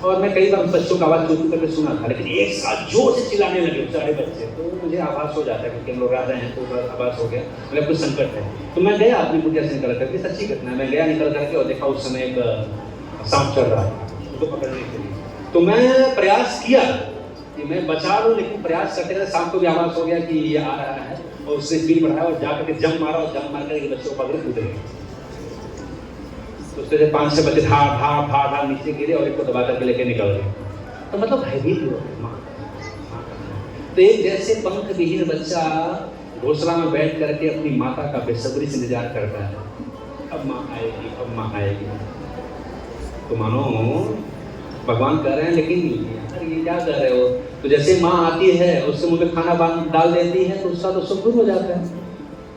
और मैं कई बार बच्चों का आवाज़ चोरी करके सुना था, लेकिन एक साथ जोर से चिल्लाने लगे सारे बच्चे, तो मुझे आभास हो जाता है क्योंकि हम लोग आ रहे हैं तो आभास हो गया, मतलब कुछ संकट है। तो मैं गया अपनी कुटिया से निकल करके, सच्ची घटना, मैं गया निकल करके और देखा उस समय एक सांप चल रहा था उसको पकड़ने के लिए। तो मैं प्रयास किया कि मैं बचा लूँ, लेकिन प्रयास करते रहे, सांप को भी आभास हो गया कि ये आ रहा है और उसने स्पीड बढ़ाया और जाकर के जंप मारा और जंप मार कर बच्चों को पकड़े कूद गए। तो उससे 5-6 बच्चे धाड़ नीचे गिरे और एक को दबा करके लेके निकल गए। तो मतलब भयभीत हो गए माँ। तो एक जैसे पंख विहीन बच्चा घोंसला में बैठ करके अपनी माता का बेसब्री से इंतजार करता है, अब माँ आएगी, अब माँ आएगी। तो मानो भगवान कह रहे हैं, लेकिन यार ये क्या कर रहे हो? तो जैसे माँ आती है, उससे मुँह में खाना डाल देती है, तो उसका तो सुख दूर हो जाता है,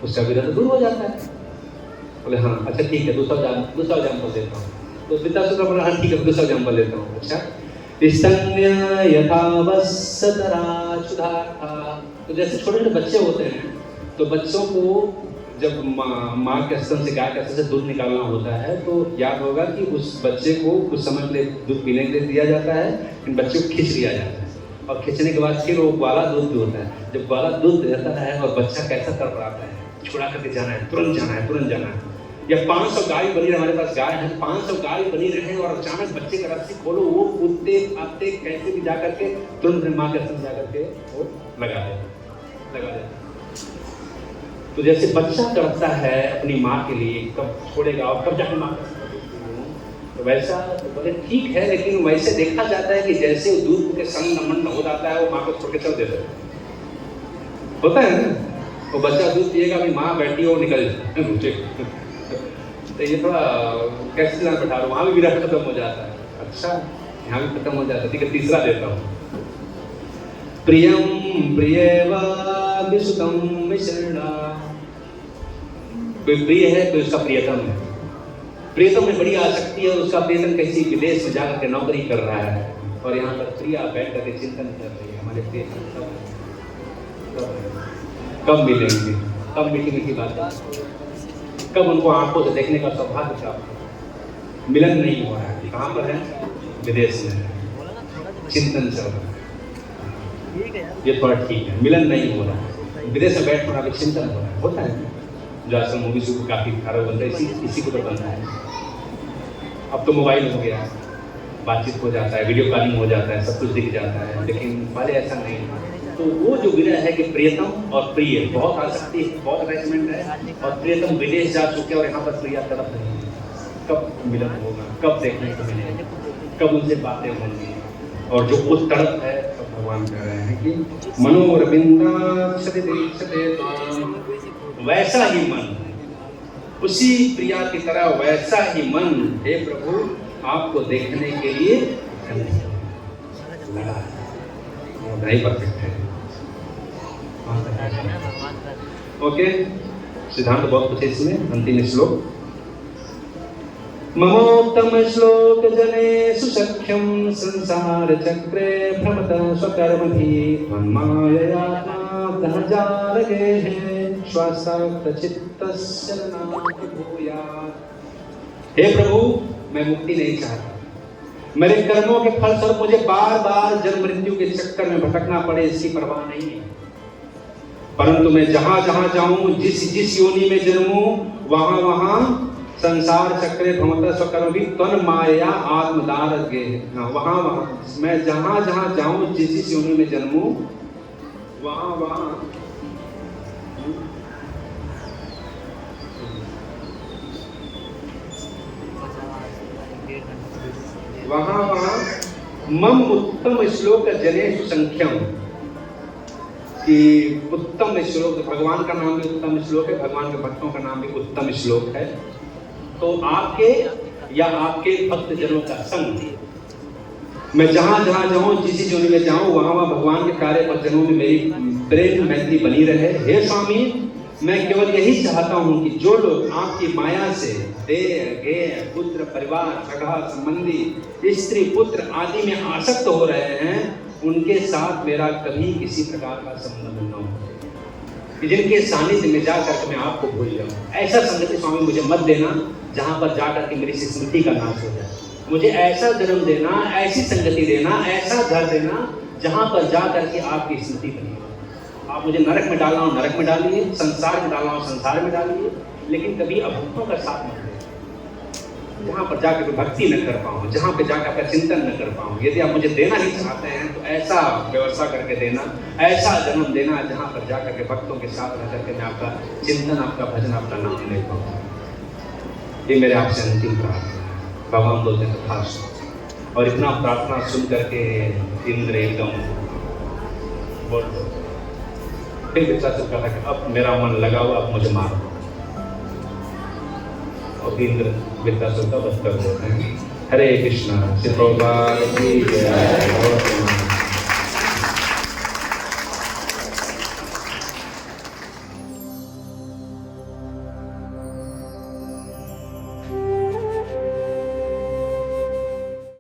उसका विरह दूर हो जाता है। बोले हाँ अच्छा ठीक है, दूसरा एग्जाम्पल देता हूँ। तो पिता सुख बोला हाँ ठीक है, दूसरा एग्जाम्पल देता हूँ। अच्छा, स्तन्य यथा वत्सतरा सुधार्था। तो जैसे छोटे छोटे बच्चे होते हैं, तो बच्चों को जब माँ के स्तन से, गाय के स्तन से दूध निकालना होता है, तो याद होगा कि उस बच्चे को कुछ समय के लिए दूध पीने के लिए दिया जाता है, इन बच्चे को खींच लिया जाता है और खींचने के बाद फिर वो ग्वाला दूध भी होता है। जब ग्वाला दूध देता है और बच्चा कैसा तड़पड़ाता है, छुड़ा करके जाना है, तुरंत जाना है, तुरंत जाना है। या 500 गाय बनी रहे, हमारे पास गाय है, 500 गाय बनी रहे और अचानक बच्चे का रस्सी खोलो, वो कूदते आते कैसे भी जा करके तुरंत माँ के स्तन जा करके वो लगा देता। तो जैसे बच्चा तड़पता है अपनी माँ के लिए, कब छोड़ेगा और कब जाके माँ का स्तन, तो वैसा बोले ठीक है, लेकिन वैसे देखा जाता है कि जैसे दूध के संग नमन हो जाता है, वो माँ को छोड़ के चल देता है, होता है ना। वो बच्चा दूध पिएगा, अभी माँ बैठी हो निकल जाए। तो ये थोड़ा कैसे जान बैठा, वहाँ भी विरह खत्म हो जाता है। अच्छा, यहाँ भी खत्म हो जाता है। ठीक है, तीसरा देता हूँ। प्रियम प्रियवा विसुतम मिश्रणा। कोई प्रिय है तो उसका प्रियतम है, प्रियतम में बड़ी आसक्ति है और उसका प्रियतम किसी विदेश में जाकर के नौकरी कर रहा है और यहाँ पर प्रिया बैठ करके चिंतन कर रही है, हमारे प्रियतम कब मिलेंगे, कब मीठी मीठी बातें, कब उनको आंखों से देखने का सौभाग्य प्राप्त। मिलन नहीं हो रहा है, कहाँ पर है? विदेश में, चिंतन चल रहा है, ये थोड़ा ठीक है। मिलन नहीं हो रहा है, विदेश में बैठ कर चिंतन हो रहा है, होता है जो आजकल मूवी शूट काफी खराब बनता है, इसी को तो बनता है। अब तो मोबाइल हो गया, बातचीत हो जाता है, वीडियो कॉलिंग हो जाता है, सब कुछ दिख जाता है, लेकिन पहले ऐसा नहीं था। तो वो जो विरह है कि प्रियतम और प्रिय, बहुत आसक्ति, बहुत अटैचमेंट है और प्रियतम विदेश जा चुके और यहाँ पर प्रिया तड़प रही है, कब मिलन होगा, कब देखने को मिलेगा, कब उनसे बातें होंगी। और जो वो तड़प है, तो भगवान कह रहे हैं कि मनोरविंदाक्षते वैसा ही मन, उसी प्रिया की तरह वैसा ही मन हे प्रभु आपको देखने के लिए लगा है। नहीं परफेक्ट है, ओके। सिद्धांत बहुत कुछ है इसमें। अंतिम श्लोक, ममोत्तम श्लोक जने सुसख्यम संसार चक्रे भ्रमत स्वकर्मभिः तन्मायया धनजालगे श्वासाक्त चित्तस्य नाथ भूयात्। हे प्रभु, मैं मुक्ति नहीं चाहता, मेरे कर्मों के फल स्वरूप मुझे बार बार जन्म मृत्यु के चक्कर में भटकना पड़े, इसकी परवाह नहीं है। परंतु मैं जहां जहां जाऊं, जिस जिस योनि में जन्मूं, वहां वहां संसार चक्रे भ्रमत स्वकर्मभिः तन् माया आत्मदारगे। वहां वहां मैं जहां जहां जाऊं, जिस जिस योनि में जन्मूं, वहां वहां मम उत्तम श्लोक जनेषु संख्यम। कि उत्तम श्लोक, भगवान का नाम भी उत्तम श्लोक है, भगवान के भक्तों का नाम भी उत्तम श्लोक है। तो आपके या आपके भक्त जनों का संग, मैं जहां जहां जाऊं, जिस जोनी में जाऊं, वहां वहां भगवान के कार्य भक्त जनों में मेरी प्रेम मैत्री बनी रहे। हे स्वामी, मैं केवल यही चाहता हूं कि जो लोग आपकी माया से देह, गेह, पुत्र, परिवार, सगा संबंधी, स्त्री, पुत्र आदि में आसक्त हो रहे हैं, उनके साथ मेरा कभी किसी प्रकार का संबंध न हो, जिनके सानिध्य में जाकर मैं आपको भूल जाऊं। ऐसा संगति स्वामी मुझे मत देना जहां पर जाकर के मेरी स्मृति का नाश हो जाए। मुझे ऐसा जन्म देना, ऐसी संगति देना, ऐसा घर देना जहां पर जाकर के आपकी स्मृति बनी। आप मुझे नरक में डालना हो नरक में डालिए, संसार में डालना हो संसार में डालिए, लेकिन कभी अभक्तों का साथ मत दें, जहाँ पर जाकर भक्ति न कर पाऊँ, जहाँ पे जाकर आपका चिंतन न कर पाऊँ। यदि आप मुझे देना ही चाहते हैं तो ऐसा व्यवस्था करके देना, ऐसा जन्म देना जहाँ पर जाकर के भक्तों के साथ रह करके मैं आपका चिंतन, आपका भजन, आपका नाम ले पाऊँ। ये मेरे आपसे अंतिम प्रार्थना है। भगवान बोलते हैं तथास्तु। और इतना प्रार्थना सुन करके इंद्र एकदम बोल दो, फिर विचार चुका था कि अब मेरा मन लगा हुआ, अब मुझे मारो। और इंद्र विद्या का बस कर देते हैं। हरे कृष्णा। श्री प्रभुपाद की जय।